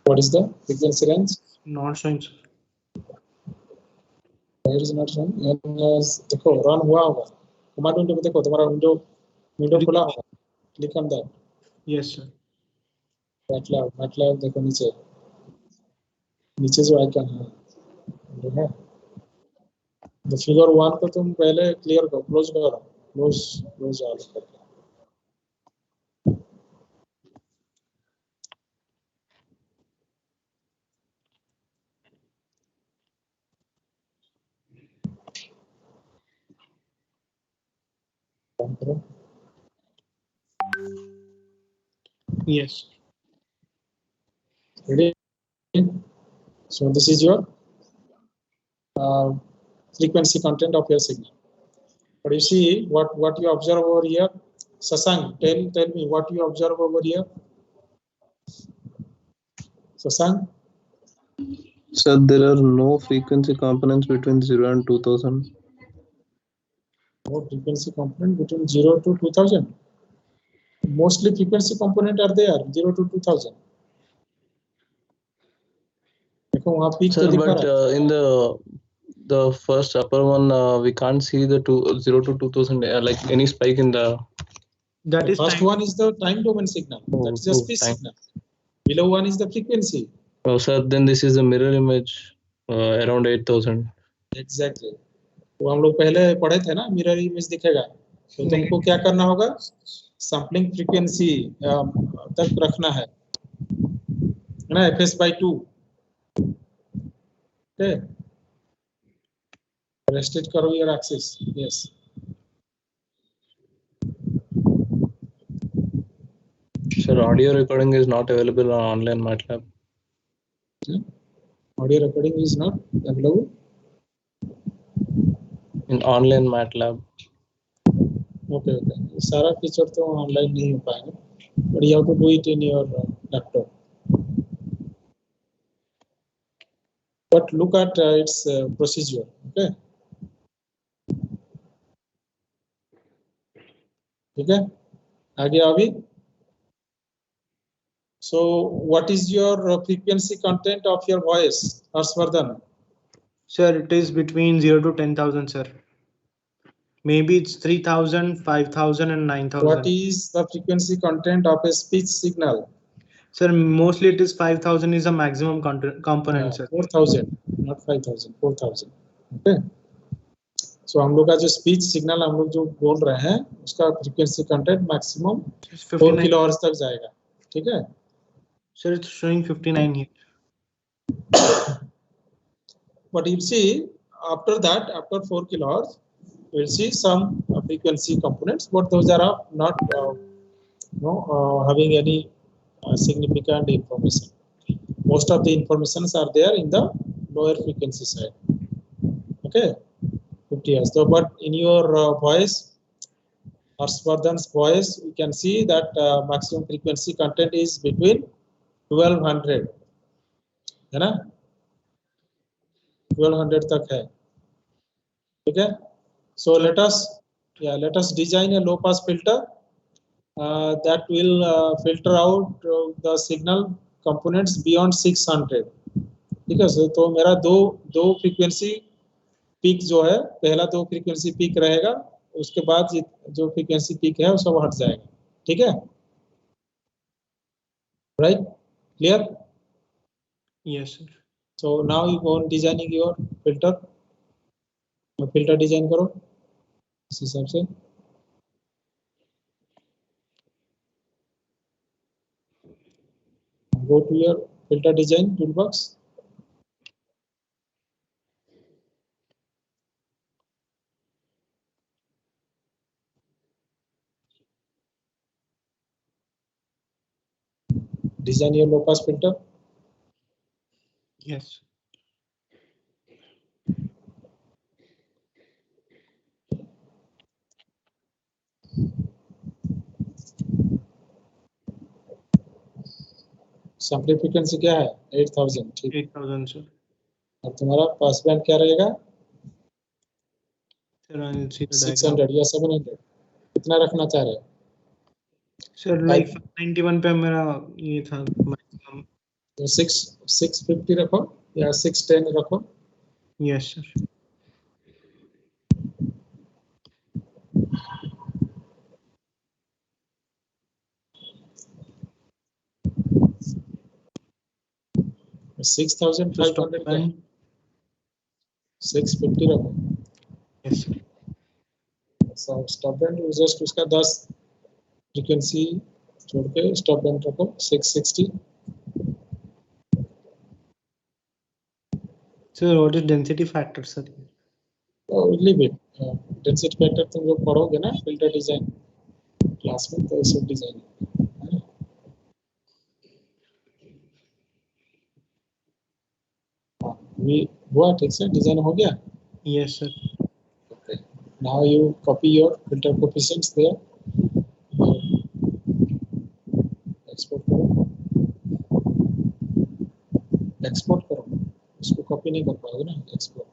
What is the frequency range? Not showing, sir. Where is not showing? देखो run हुआ होगा. Command window में देखो, तुम्हारा window खुला होगा. Click on that. Yes, sir. MATLAB देखो नीचे जो आइकन है, तो फिगर 1 को तुम पहले क्लियर करो, क्लोज करो, क्लोज ऑल करके. Yes. Ready? So this is your frequency content of your signal. But you see what you observe over here. Sasank, tell me what you observe over here. Sasank? Sir, there are no frequency components between 0 and 2000. No frequency component between 0 to 2000. Mostly frequency component are there 0 to 2000. देखो वहाँ peak Sir, तो दिखा but रहा है. in the first upper one, we can't see the 0 to 2000 like any spike in the. That The is first time. one is the time domain signal. That is the speed Time. signal. Below one is the frequency. Oh, sir, then this is a mirror image around 8000. Exactly. तो हम लोग पहले पढ़े थे ना, mirror image दिखेगा. तो तुमको क्या करना होगा, सैम्पलिंग फ्रीक्वेंसी तक रखना है ना, fs/2. Okay. Restrict करो your axis. Yes. Sir, audio recording is not available on online MATLAB. Audio recording is not available In online MATLAB. Okay. सारा फीचर तो ऑनलाइन नहीं हो पाएगा, but you have to do it in your laptop. But look at its procedure. Okay. ठीक है, आगे अभी. So what is your frequency content of your voice, Harshvardhan? Sir, it is between 0 to 10,000, sir. Maybe it's 3,000, 5,000 and 9,000. What is the frequency content of a speech signal? Sir, mostly it is 5,000 is a maximum component, sir. 4,000, not 5,000, 4,000. Okay. So हम लोग का जो speech signal हम लोग जो बोल रहे हैं, उसका frequency content maximum 4 किलोहर्ट्ज तक जाएगा. ठीक है. Sir, it's showing 59 here. But you see, after that, after 4 kilohertz, we'll see some frequency components, but those are not having any significant information. Most of the informations are there in the lower frequency side. Okay, 50 Hz. So, but in your voice, Harshvardhan's voice, we can see that maximum frequency content is between 1200, है ना? 1200 तक है. Okay. So let us design a low pass filter that will filter out the signal components beyond 600. ठीक है. तो मेरा दो frequency peak जो है, पहला दो फ्रीक्वेंसी पीक रहेगा, उसके बाद जो फ्रीक्वेंसी पीक है वो सब हट जाएगा. ठीक है. Right? Clear? Yes, sir. So now you go on designing your filter. Filter design करो इस हिसाब से. Go to your filter design toolbox. Design your low pass filter. Yes. Sampling frequency क्या है? 8000. ठीक. 8000 sir. और तुम्हारा पास बैंड क्या रहेगा? Sir, I'll see the 600 diagram. या 700. कितना रखना चाह रहे हो? Sir, like 91 पे मेरा ये था maximum. तो 650 रखो या 610 रखो. Yes, sir. तो 6500 क्या? 650 रखो. Yes, sir. So stop band just उसका 10 फ्रीक्वेंसी छोड़ के स्टॉप बैंड रखो 660. Sir, what is density factor, sir? Leave it. Density factor तुम लोग पढ़ोगे ना फिल्टर डिजाइन क्लास में, तो इसे डिजाइन हुआ. ठीक से डिजाइन हो गया. Yes, sir. Okay. Now you copy your filter coefficients there. Export करो. Export करो. इसको कॉपी नहीं कर पाओगे ना. Export.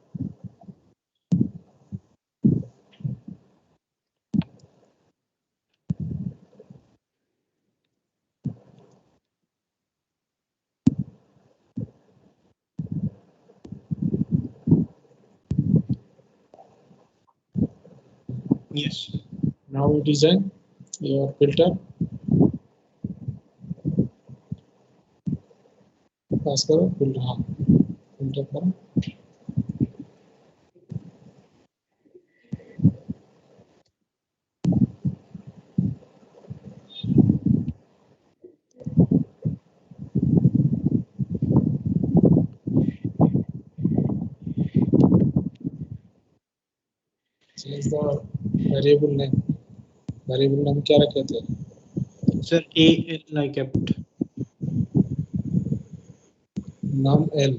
Yes. Now you design your filter. पास करो फिल्टर. हाँ, फिल्टर करो. Change the variable name. Variable name क्या रखे थे? Sir, AL I kept. नाम L.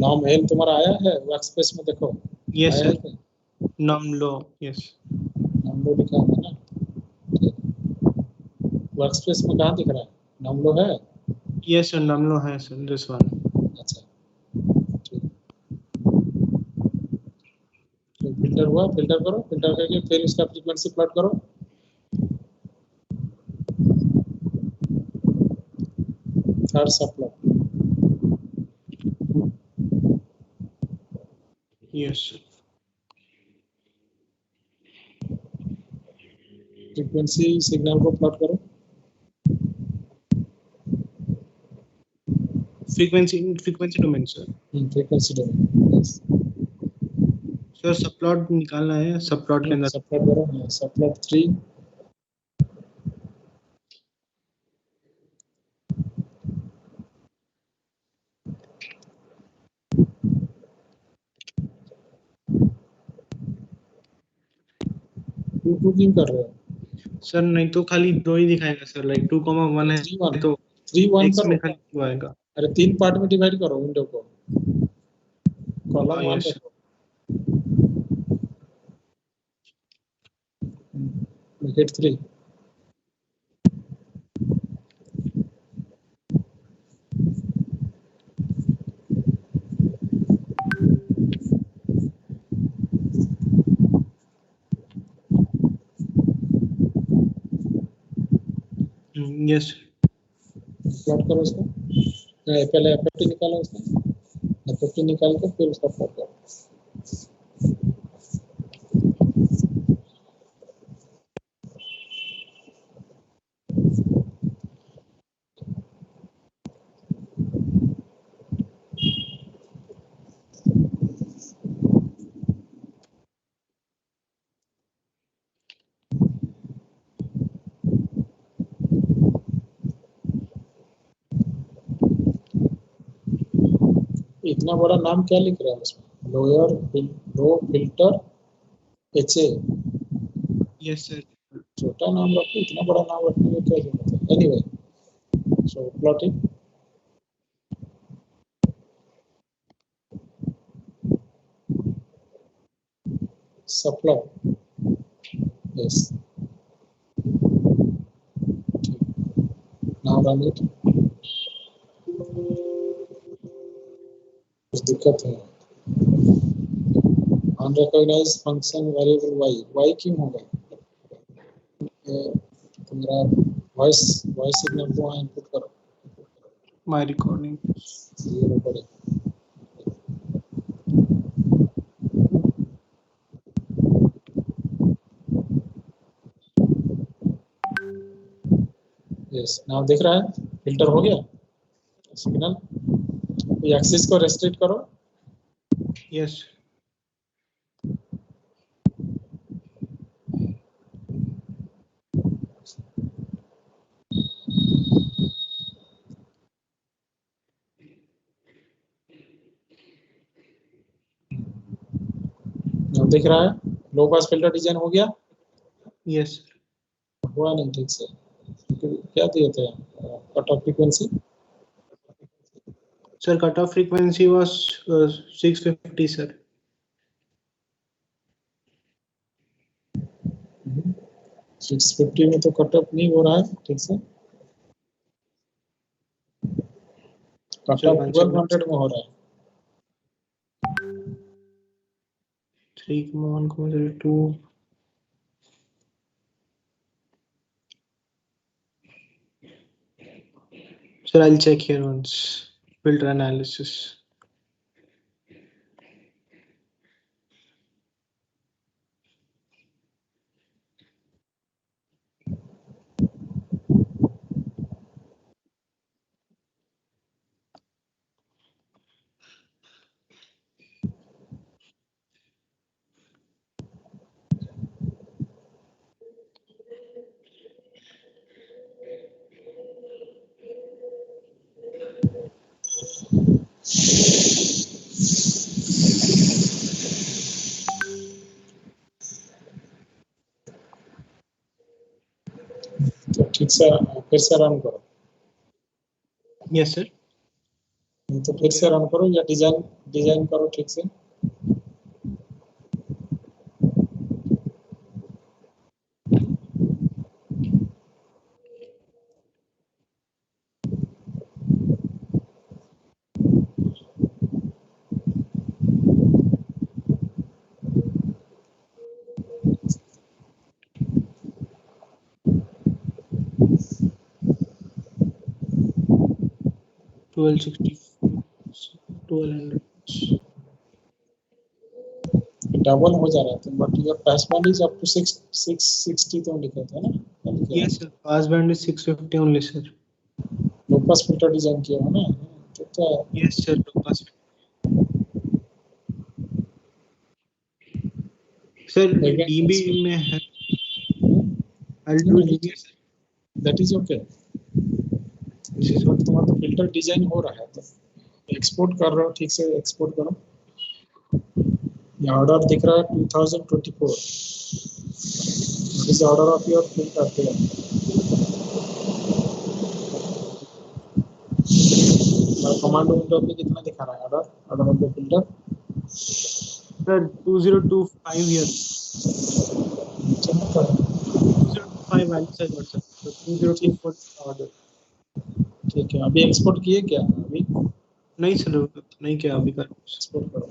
नाम L तुम्हारा आया है वर्कस्पेस में, देखो. Yes, आया sir. है? Num low. Yes. नाम लो लिखा है ना. वर्कस्पेस में कहाँ दिख रहा है? नाम लो है. Yes, sir. Num low है, sir. This one. अच्छा. फिल्टर हुआ. फिल्टर करो. फिल्टर करके फिर इसका फ्रीक्वेंसी प्लॉट करो. थर्ड सब plot. Yes, sir. Frequency signal को प्लॉट करो. Frequency domain, sir. Frequency domain. Yes. Sir, subplot निकालना है. Subplot के अंदर. सब प्लॉट करो. सब प्लॉट 3. 2 क्यों कर रहे हो? सर नहीं तो खाली 2 ही दिखाएगा सर, लाइक 2,1 है 3 तो 3 1 X में करो। खाली 2 आएगा। अरे 3 पार्ट में डिवाइड करो विंडो को, कॉलम 1 yes, देखो, make it 3। yes, प्लॉट करो उसको, पहले एफएफटी निकालो उसका, एफएफटी निकाल के फिर उसका प्लॉट करो। इतना बड़ा नाम क्या लिख रहा है उसमें? लो फिल्टर HA, yes sir, छोटा नाम रखो, इतना बड़ा नाम रखने में क्या जरूरत है? Anyway, so plotting supply, yes, now run it. कुछ दिक्कत है? अनरिकॉग्नाइज्ड फंक्शन वेरिएबल y क्यों होगा? तुम्हारा वॉइस सिग्नल को वहाँ इनपुट करो, my recording, ये पड़े। यस, नाउ दिख रहा है, फिल्टर हो गया सिग्नल। एक्सिस को रेस्ट्रिक्ट करो, yes, नाउ दिख रहा है, लो पास फिल्टर डिजाइन हो गया। yes, हुआ नहीं ठीक से, क्या दिए थे cut off frequency? sir cut off frequency was 650 sir, 650 में तो कट ऑफ नहीं हो रहा है ठीक से, cut Sir, of one second. 1200 में हो रहा है। 3,1,2. Sir, I'll check here once. Filter analysis. तो ठीक से फिर से रन करो, Yes sir. नहीं तो फिर से रन करो या डिजाइन करो ठीक से। Twelve 1200. डबल हो जा रहा था, but your pass band is up to 660 तो लिखा था ना? Yes sir. Passband is 650 only sir. Low pass filter design किया है ना, तो क्या Yes sir. Low pass. Sir, dB में है. I'll do dB sir. That is okay. This is what. तुम्हारा तो फिल्टर डिजाइन हो रहा है, तो एक्सपोर्ट कर रहे हो ठीक से, एक्सपोर्ट करो। ये ऑर्डर दिख रहा है 2024। is the order of your filter there. Command window पे कितना दिखा रहा है order of the filter? Sir, 2025 here. 2025 value से got sir. So 2024 order. ठीक है, अभी एक्सपोर्ट किए क्या अभी? नहीं सर, नहीं किया अभी कर. एक्सपोर्ट करो.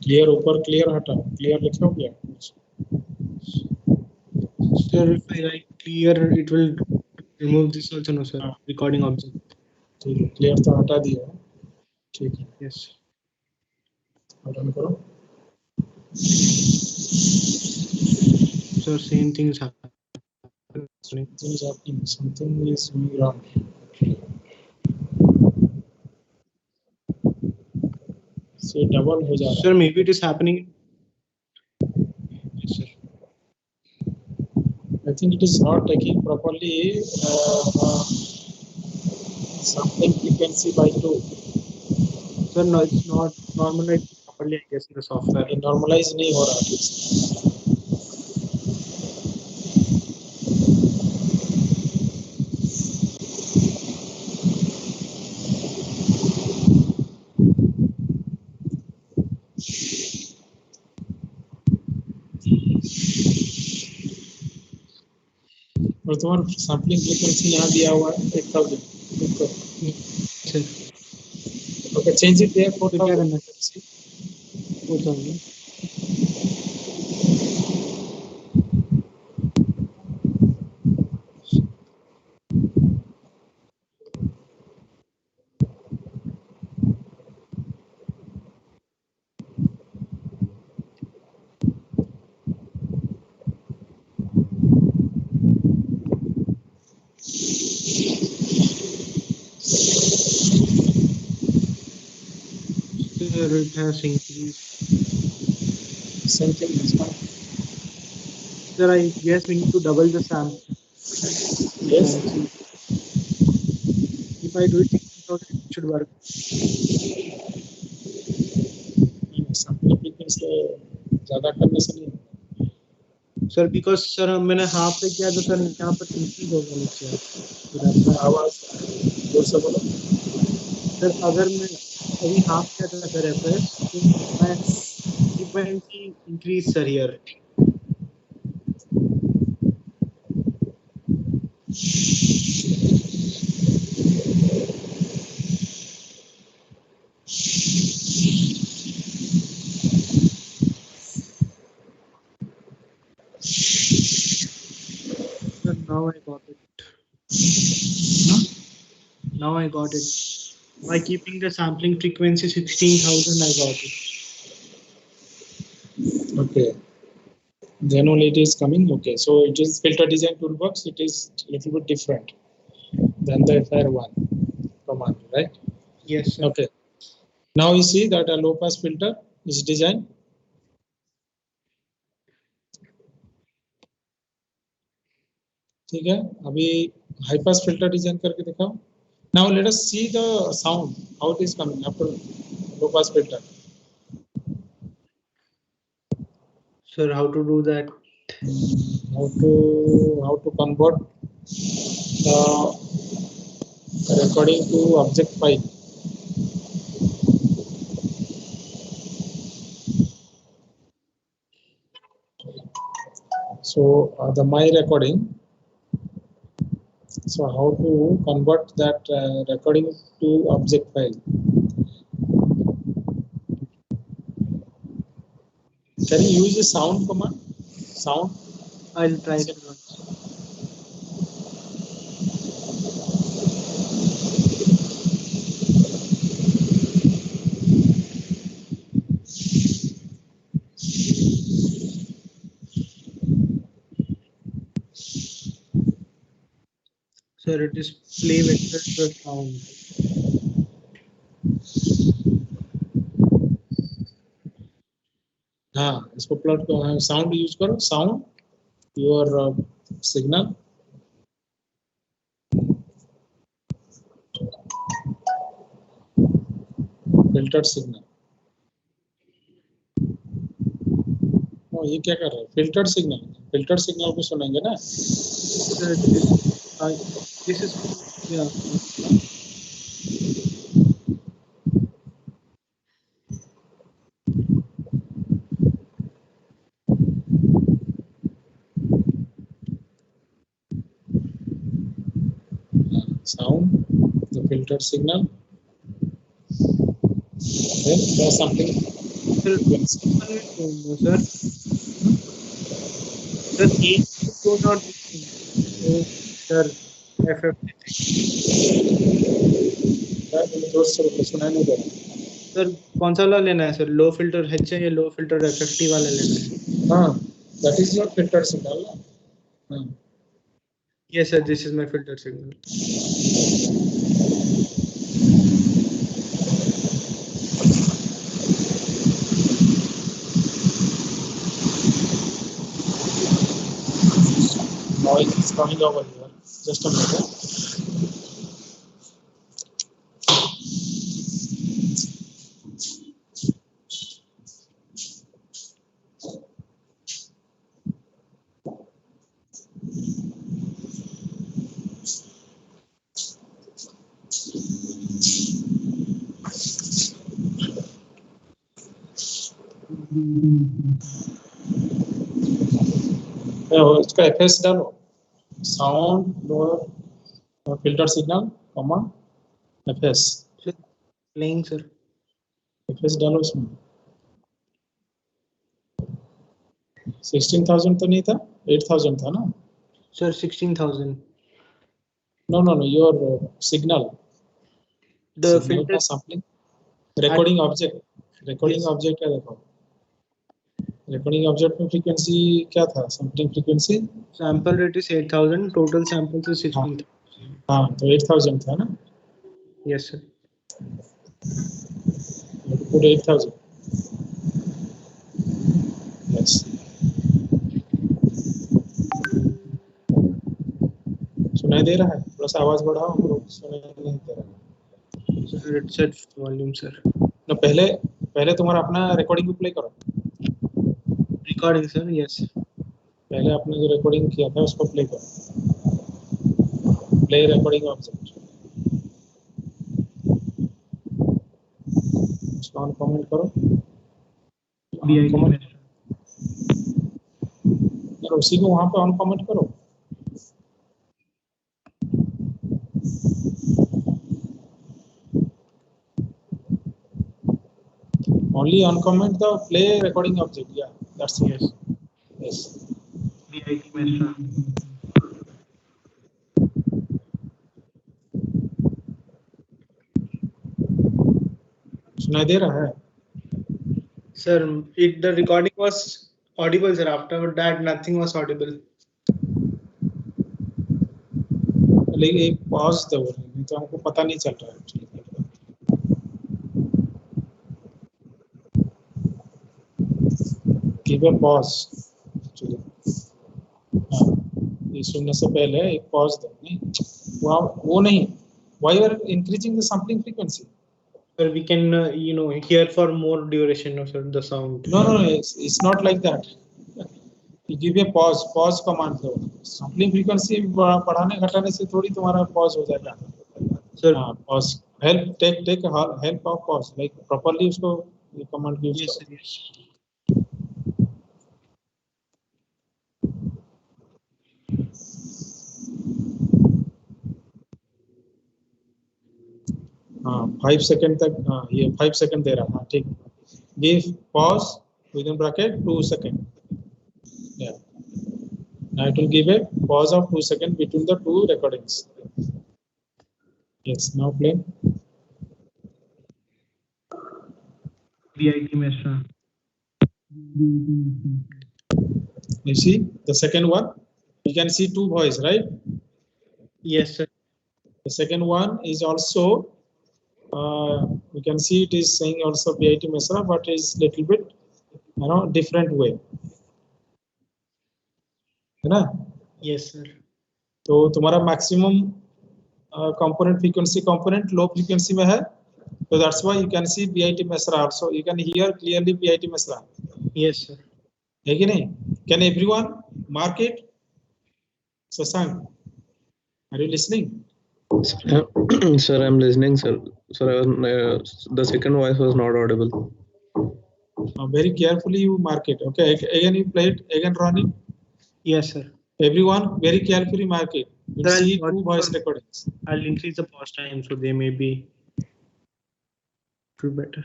क्लियर ऊपर क्लियर हटाओ, क्लियर लिखो क्या? Sir, if I write clear, it will remove this also, no sir. Recording object. ठीक है, क्लियर तो हटा दिया. ठीक है, Yes. रन करो. Sir, same thing is happening. Something is happening. Something is going wrong. So double हो जा रहा है. Sir, maybe it is happening. Yes, sir. I think it is not taking properly sampling frequency by 2. Sir, no, it's not normalized properly, I guess, in the software. ये normalize नहीं हो रहा है. और तुम्हारा सैम्पलिंग फ्रीक्वेंसी यहाँ दिया हुआ है 1000. Sir, okay, change it there तो क्या करना 4000. है? 4000. Sir, it has increased. Same thing is fine. Sir, I guess we need to double the sample. Yes. If I do it 60,000, it should work. Sampling frequency ज़्यादा करने से नहीं. Sir, because sir मैंने half पे किया तो sir यहाँ पर इंक्रीज हो गया नीचे. आवाज जोर से बोलो. सर अगर मैं अभी हाफ किया था सर एफएस तो मैं frequency increase sir here. Sir, now I got it. Now I got it. By keeping the sampling frequency 16,000, I got it. Okay. Then only it is coming. Okay, so it is filter design toolbox. It is a little bit different than the FR1 command, right? Yes, sir. Okay. Now you see that a low pass filter is designed. ठीक है, अभी high pass filter design करके दिखाओ. Now let us see the sound, how it is coming after low pass filter. Sir, how to do that? How to convert the recording to object file. So the my recording. So how to convert that recording to object file? Can you use the sound command? Sound. I'll try it once. Sir, it is play vector the sound. हाँ, इसको plot sound use करो, sound your signal filtered signal. ये क्या कर रहे हैं? Filtered signal को सुनेंगे ना। Sir, this is yeah. Sound, the filtered signal. Then there's something. Sir, no, sir. Sir, A goes out. Sir, FFT. सुनाई नहीं दे रहा। सर कौन सा वाला लेना है सर? लो फिल्टर एच है या लो फिल्टर एफएफटी वाला लेना है? हाँ, that is your filtered signal ना। हाँ। Yes sir, this is my filter signal. Noise is coming over here. Just a minute. इसका एफएस डालो, sound lower filter signal comma FS playing sir, FS डालो इसमें। 16,000 तो नहीं था, 8,000 था ना सर? 16,000. No no no, your signal The filter sampling recording object है। देखो रिकॉर्डिंग ऑब्जेक्ट में फ्रीक्वेंसी क्या था? Sampling frequency sample rate is 8,000, total samples is 16,000. हाँ, तो 8,000 था ना। Yes sir. Put 8,000. Yes. सुनाई दे रहा है? थोड़ा सा आवाज बढ़ाओ, हम लोग सुनाई नहीं दे रहा है। Sir, it's at volume sir. तो पहले तुम्हारा अपना रिकॉर्डिंग को प्ले करो। Recording sir, yes. पहले आपने जो रिकॉर्डिंग किया था उसको प्ले करो। प्ले रिकॉर्डिंग ऑब्जेक्ट, उसको ऑन कमेंट करो। और उसी को वहां पे ऑन कमेंट करो। Only uncomment the play recording object. Yeah, that's it. Yes. Yes. VIT Mesra. सुनाई दे रहा है? Sir, the recording was audible sir. After that, nothing was audible. लेकिन एक पॉज दो, नहीं तो हमको पता नहीं चल रहा है actually. Give a pause actually. हाँ, ये सुनने से पहले एक पॉज दो। नहीं वो नहीं, why you are increasing the sampling frequency? Sir, we can hear for more duration of the sound. No, it's not like that. You give a pause command दो। sampling frequency बढ़ाने घटाने से थोड़ी तुम्हारा pause हो जाएगा। Sir, हाँ, pause help take help of pause, like properly उसको ये command use yes, करो। yes. हाँ, 5 सेकंड तक। हाँ, ये 5 सेकंड दे रहा। हाँ, ठीक। Give pause within bracket 2 seconds. Yeah. Now it will give a pause of 2 seconds between the two recordings. Yes. Now play. VIT Mesra. You see the second one? You can see two voice, right? Yes sir. The second one is also, we can see it is saying also BIT Mesra, but is little bit, different way. है ना? Yes, sir. तो तुम्हारा maximum component frequency component low frequency में है, so that's why you can see BIT Mesra also. You can hear clearly BIT Mesra. Yes, sir. है कि नहीं? Can everyone mark it? Sasank, are you listening? Sir, I'm listening, sir. Sir, the second voice was not audible. Very carefully you mark it. Okay, again you play it, again run it. Yes, sir. Everyone very carefully mark it. You Sir, see I'll two voice recordings. I'll increase the pause time so they may be better.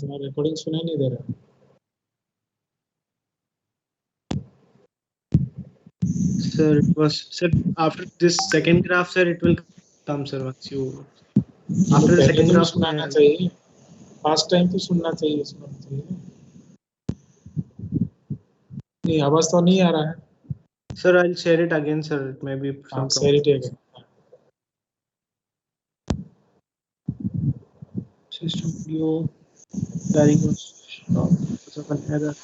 तुम्हारा recording सुनाई नहीं दे रहा. Sir, it was, sir, after this second graph, sir, it will come, sir, once you after the second graph. सुनाना चाहिए. First time तो सुनना चाहिए, सुनना चाहिए. नहीं, आवाज तो नहीं आ रहा है. Sir, I'll share it again, sir. It may be some share it again. System video dialing was stopped because of an error.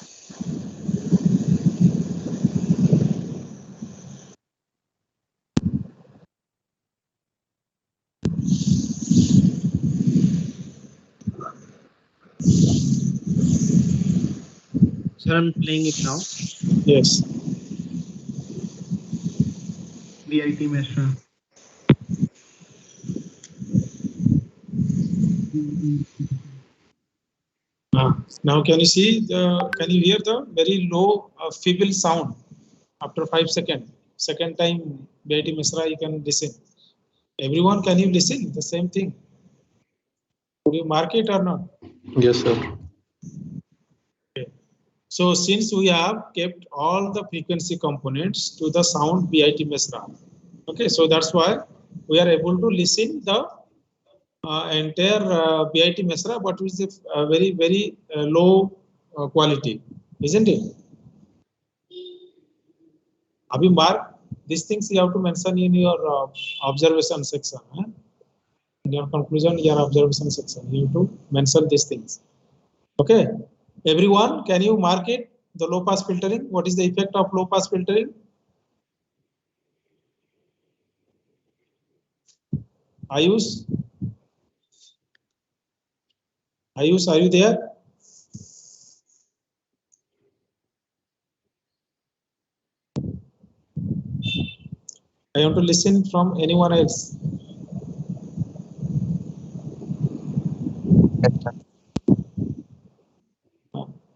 Sir, I'm playing it now. Yes. BIT Mesra. Now can you see can you hear the very low feeble sound after 5 seconds? Second time BIT Mesra you can listen. Everyone, can you listen the same thing? Would you mark it or not? Yes, sir. Okay. So since we have kept all the frequency components to the sound BIT Mesra, okay, so that's why we are able to listen the entire BIT Mesra, but with a very low quality, isn't it? Abhi mark these things you have to mention in your observation section. In your conclusion, your observation section, you have to mention these things. Okay, everyone, can you mark it? The low pass filtering. What is the effect of low pass filtering? Ayush, are you there? I want to listen from anyone else.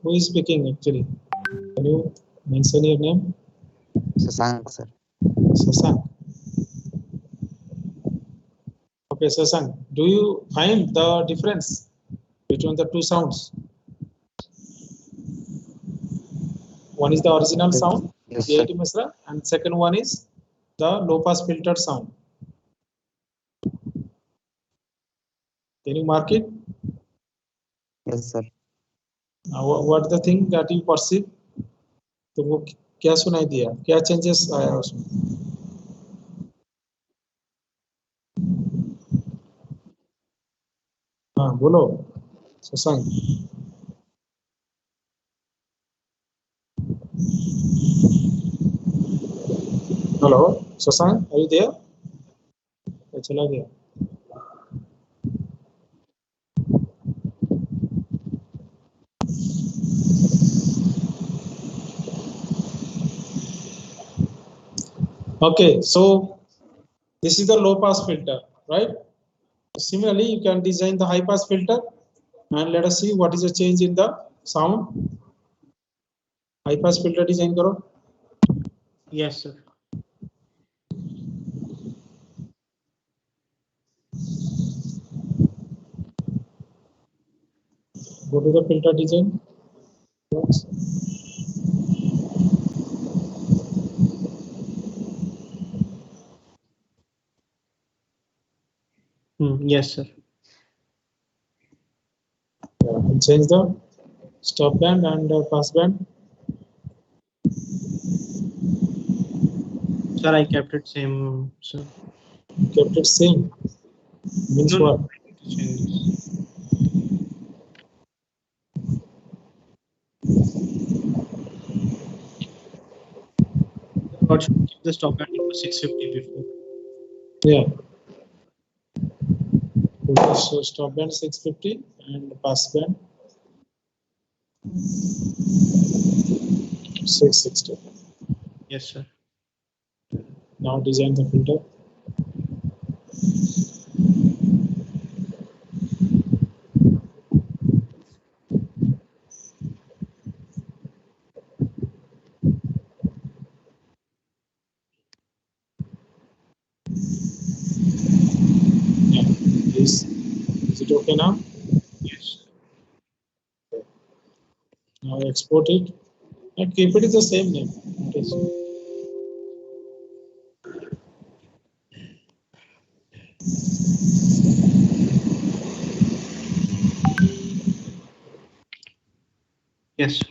Who is speaking actually? Can you mention your name? Sasank, sir. Sasank. Okay, Sasank, do you find the difference between the two sounds? One is the original sound, Yes, BIT Mesra, and second one is the low pass filtered sound. Can you mark it? Yes, sir. What the thing that you perceive? तो वो क्या सुनाई दिया? क्या changes आया उसमें? हाँ, बोलो, Sasank. Hello, Sasank, are you there? चला गया. Okay, so this is the low pass filter, right? Similarly, you can design the high pass filter, and let us see what is the change in the sound. High pass filter design karo. Yes, sir. Go to the filter design. Yes, sir. change the stop band and pass band. Sir, I kept it same, sir. Kept it same. Means No, what? no, I need to change this. What should keep the stop band to 650 before? Yeah. So stop band 650 and pass band 660. Yes, sir. Now design the filter. Yeah. Is it okay now? Yes. Now export it and keep it in the same name. Okay. Yes.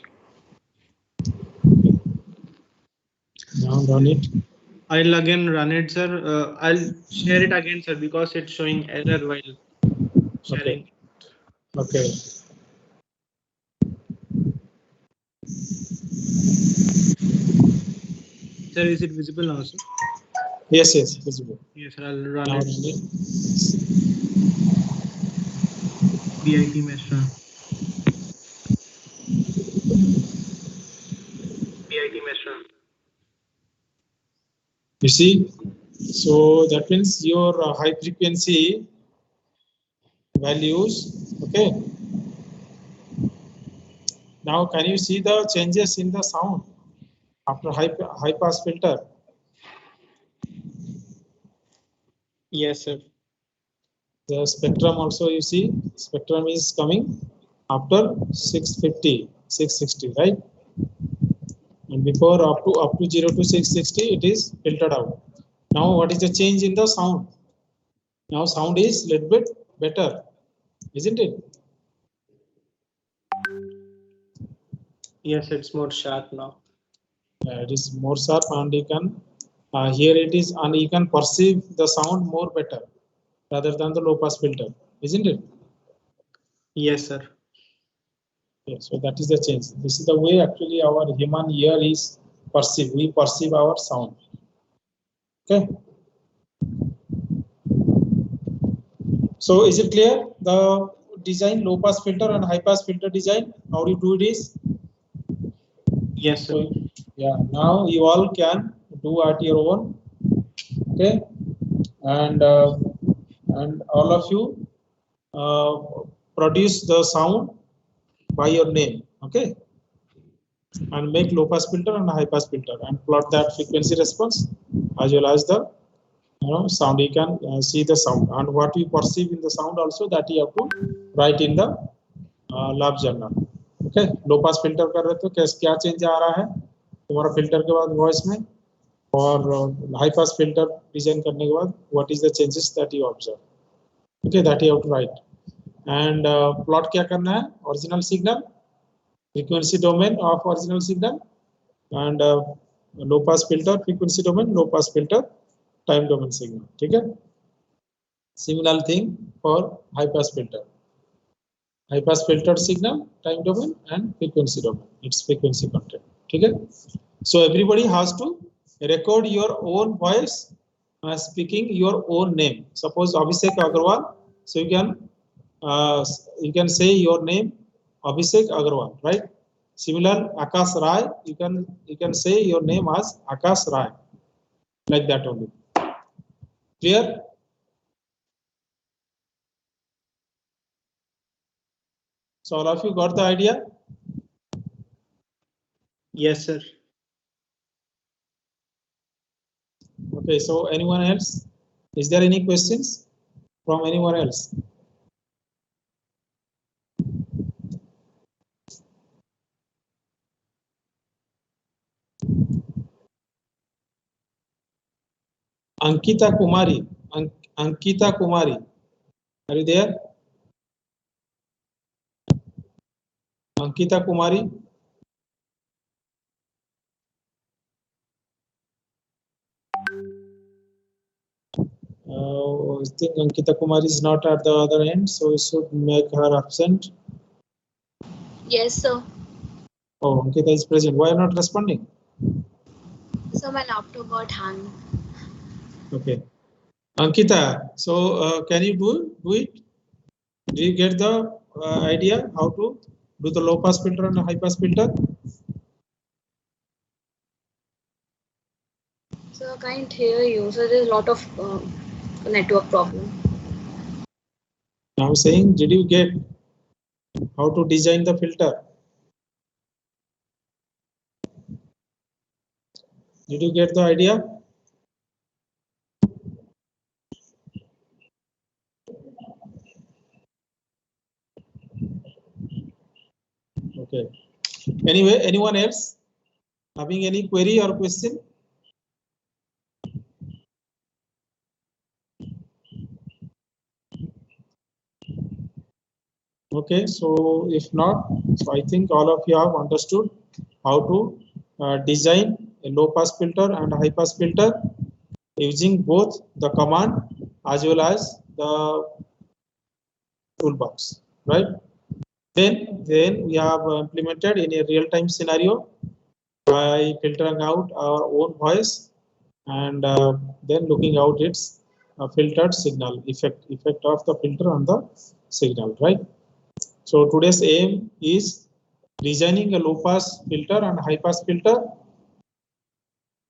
Now run it. I'll again run it, sir. I'll share it again, sir, because it's showing error while sharing. Okay. Sir, is it visible now, sir? Yes, yes, visible. Yes, sir. I'll run Now it. run it. BIT Mesra. BIT Mesra. You see, so that means your high frequency values. Okay. Now can you see the changes in the sound after high pass filter? Yes, sir. The spectrum also, you see, spectrum is coming after 650, 660, right? And before up to 0 to 660, it is filtered out. Now what is the change in the sound? Now sound is little bit better, isn't it? Yes, it's more sharp now. It is more sharp, and you can hear it is, and you can perceive the sound more better rather than the low pass filter, isn't it? Yes, sir. Yeah, so that is the change. This is the way actually our human ear is perceived. We perceive our sound. Okay. So is it clear? The design low pass filter and high pass filter design, how you do this? Yes, sir. So yeah, now you all can do at your own. Okay, and all of you produce the sound by your name. Okay, and make low pass filter and high pass filter and plot that frequency response as well as the sound. You can see the sound and what you perceive in the sound also, that you have to write in the lab journal. Okay, low pass filter कर रहे तो क्या change आ रहा है तुम्हारा filter के बाद voice में, और हाई पास फिल्टर डिजाइन करने के बाद what is the changes that you observe. Okay, that you have to write. And plot क्या करना है, original signal, frequency domain of original signal, and low pass filter frequency domain, low pass filter time domain signal. ठीक है, similar thing for high pass filter. High pass filtered signal, time domain, and frequency domain. Its frequency content. Okay. So everybody has to record your own voice, speaking your own name. Suppose Abhishek Agarwal. So you can say your name Abhishek Agarwal, right? Similar Akash Rai. You can say your name as Akash Rai, like that only. Clear? So all of you got the idea? Yes, sir. Okay, so anyone else? Is there any questions from anyone else? Ankita Kumari. Ankita Kumari. Are you there? Ankita Kumari. I think Ankita Kumari is not at the other end, so we should make her absent. Yes, sir. Oh, Ankita is present. Why not responding? So my laptop got hung. Okay. Ankita, so can you do it? Do you get the idea how to do the low pass filter and high pass filter? So I can't hear you. So there's a lot of network problem. I'm saying, did you get how to design the filter? Did you get the idea? Okay. Anyway, anyone else having any query or question? Okay, so if not, so I think all of you have understood how to design a low pass filter and a high pass filter using both the command as well as the toolbox, right? Then we have implemented in a real-time scenario by filtering out our own voice and then looking out its filtered signal effect of the filter on the signal, right? So today's aim is designing a low pass filter and high pass filter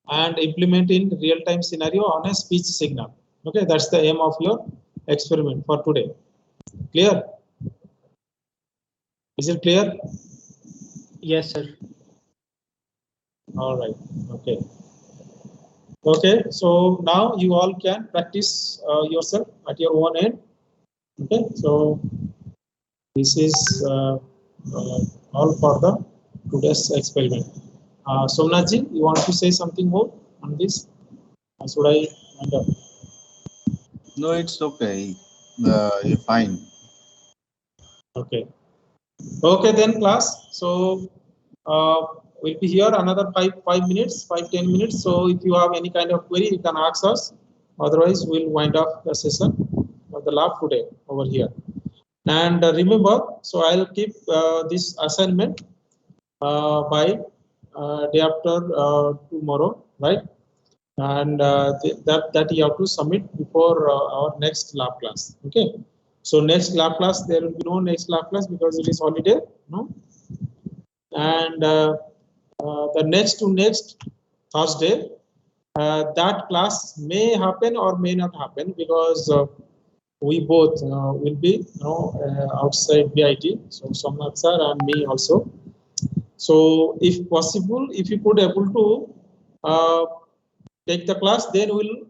and implement in real-time scenario on a speech signal. Okay, that's the aim of your experiment for today. Clear? Is it clear? Yes, sir. All right. Okay. Okay. So now you all can practice yourself at your own end. Okay. So this is all for the today's experiment. Somnathji, you want to say something more on this? Should I end up? No, it's okay. You're fine. Okay. Okay then, class. So we'll be here another 5 minutes, 5-10 minutes. So if you have any kind of query, you can ask us. Otherwise, we'll wind up the session of the lab today over here. And remember, so I'll keep this assignment by day after tomorrow, right? And that you have to submit before our next lab class. Okay. So next lab class, there will be no next lab class because it is holiday, no. And the next to next Thursday, that class may happen or may not happen because we both will be, outside BIT. So Somnath sir and me also. So if possible, if you could able to take the class, then we'll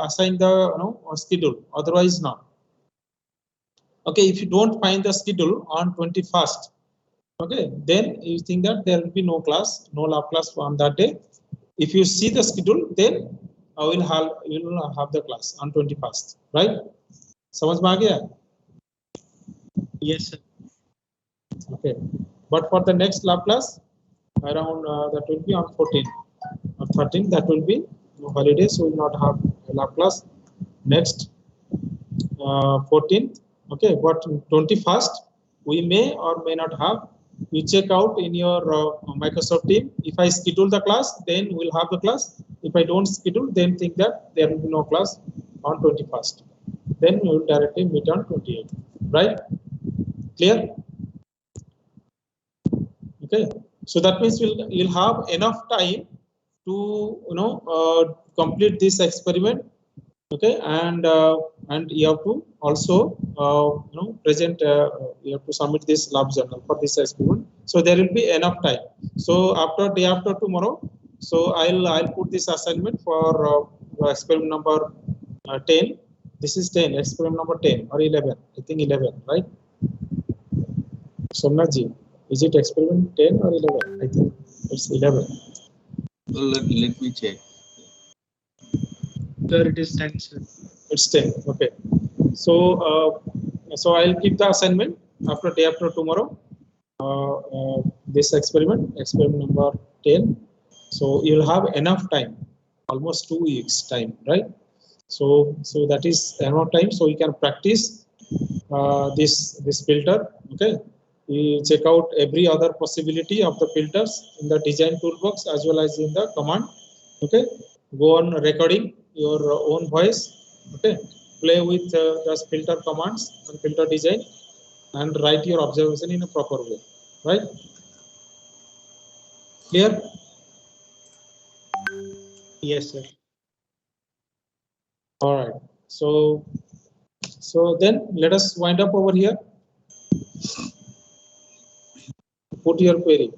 assign the schedule. Otherwise, not. Okay, if you don't find the schedule on 21st, okay, then you think that there will be no class, no lab class on that day. If you see the schedule, then I will have the class on 21st, right? समझ में आ गया? Yes, sir. Okay, but for the next lab class, around that will be on 14 or 13. That will be holiday, so we will not have a lab class. Next 14th, okay, but 21st we may or may not have. You check out in your Microsoft team. If I schedule the class, then we'll have the class. If I don't schedule, then think that there will be no class on 21st. Then we will directly meet on 28th, right? Clear? Okay. So that means you'll have enough time to complete this experiment. Okay, and you have to also present. You have to submit this lab journal for this experiment. So there will be enough time. So day after tomorrow, so I'll put this assignment for experiment number 10. This is 10, experiment number 10 or 11. I think 11, right? Somnathji, is it experiment 10 or 11? I think it's 11. Well, let me check. Sir, it is 10, sir. It's 10. Okay. So so I'll keep the assignment day after tomorrow. this experiment number 10. So you'll have enough time, almost 2 weeks time, right? So that is enough time. So you can practice this filter. Okay, you check out every other possibility of the filters in the design toolbox as well as in the command. Okay, go on recording your own voice. Okay, play with the filter commands and filter design, and write your observation in a proper way, right? Clear? Yes, sir. All right. So then let us wind up over here. Put your query.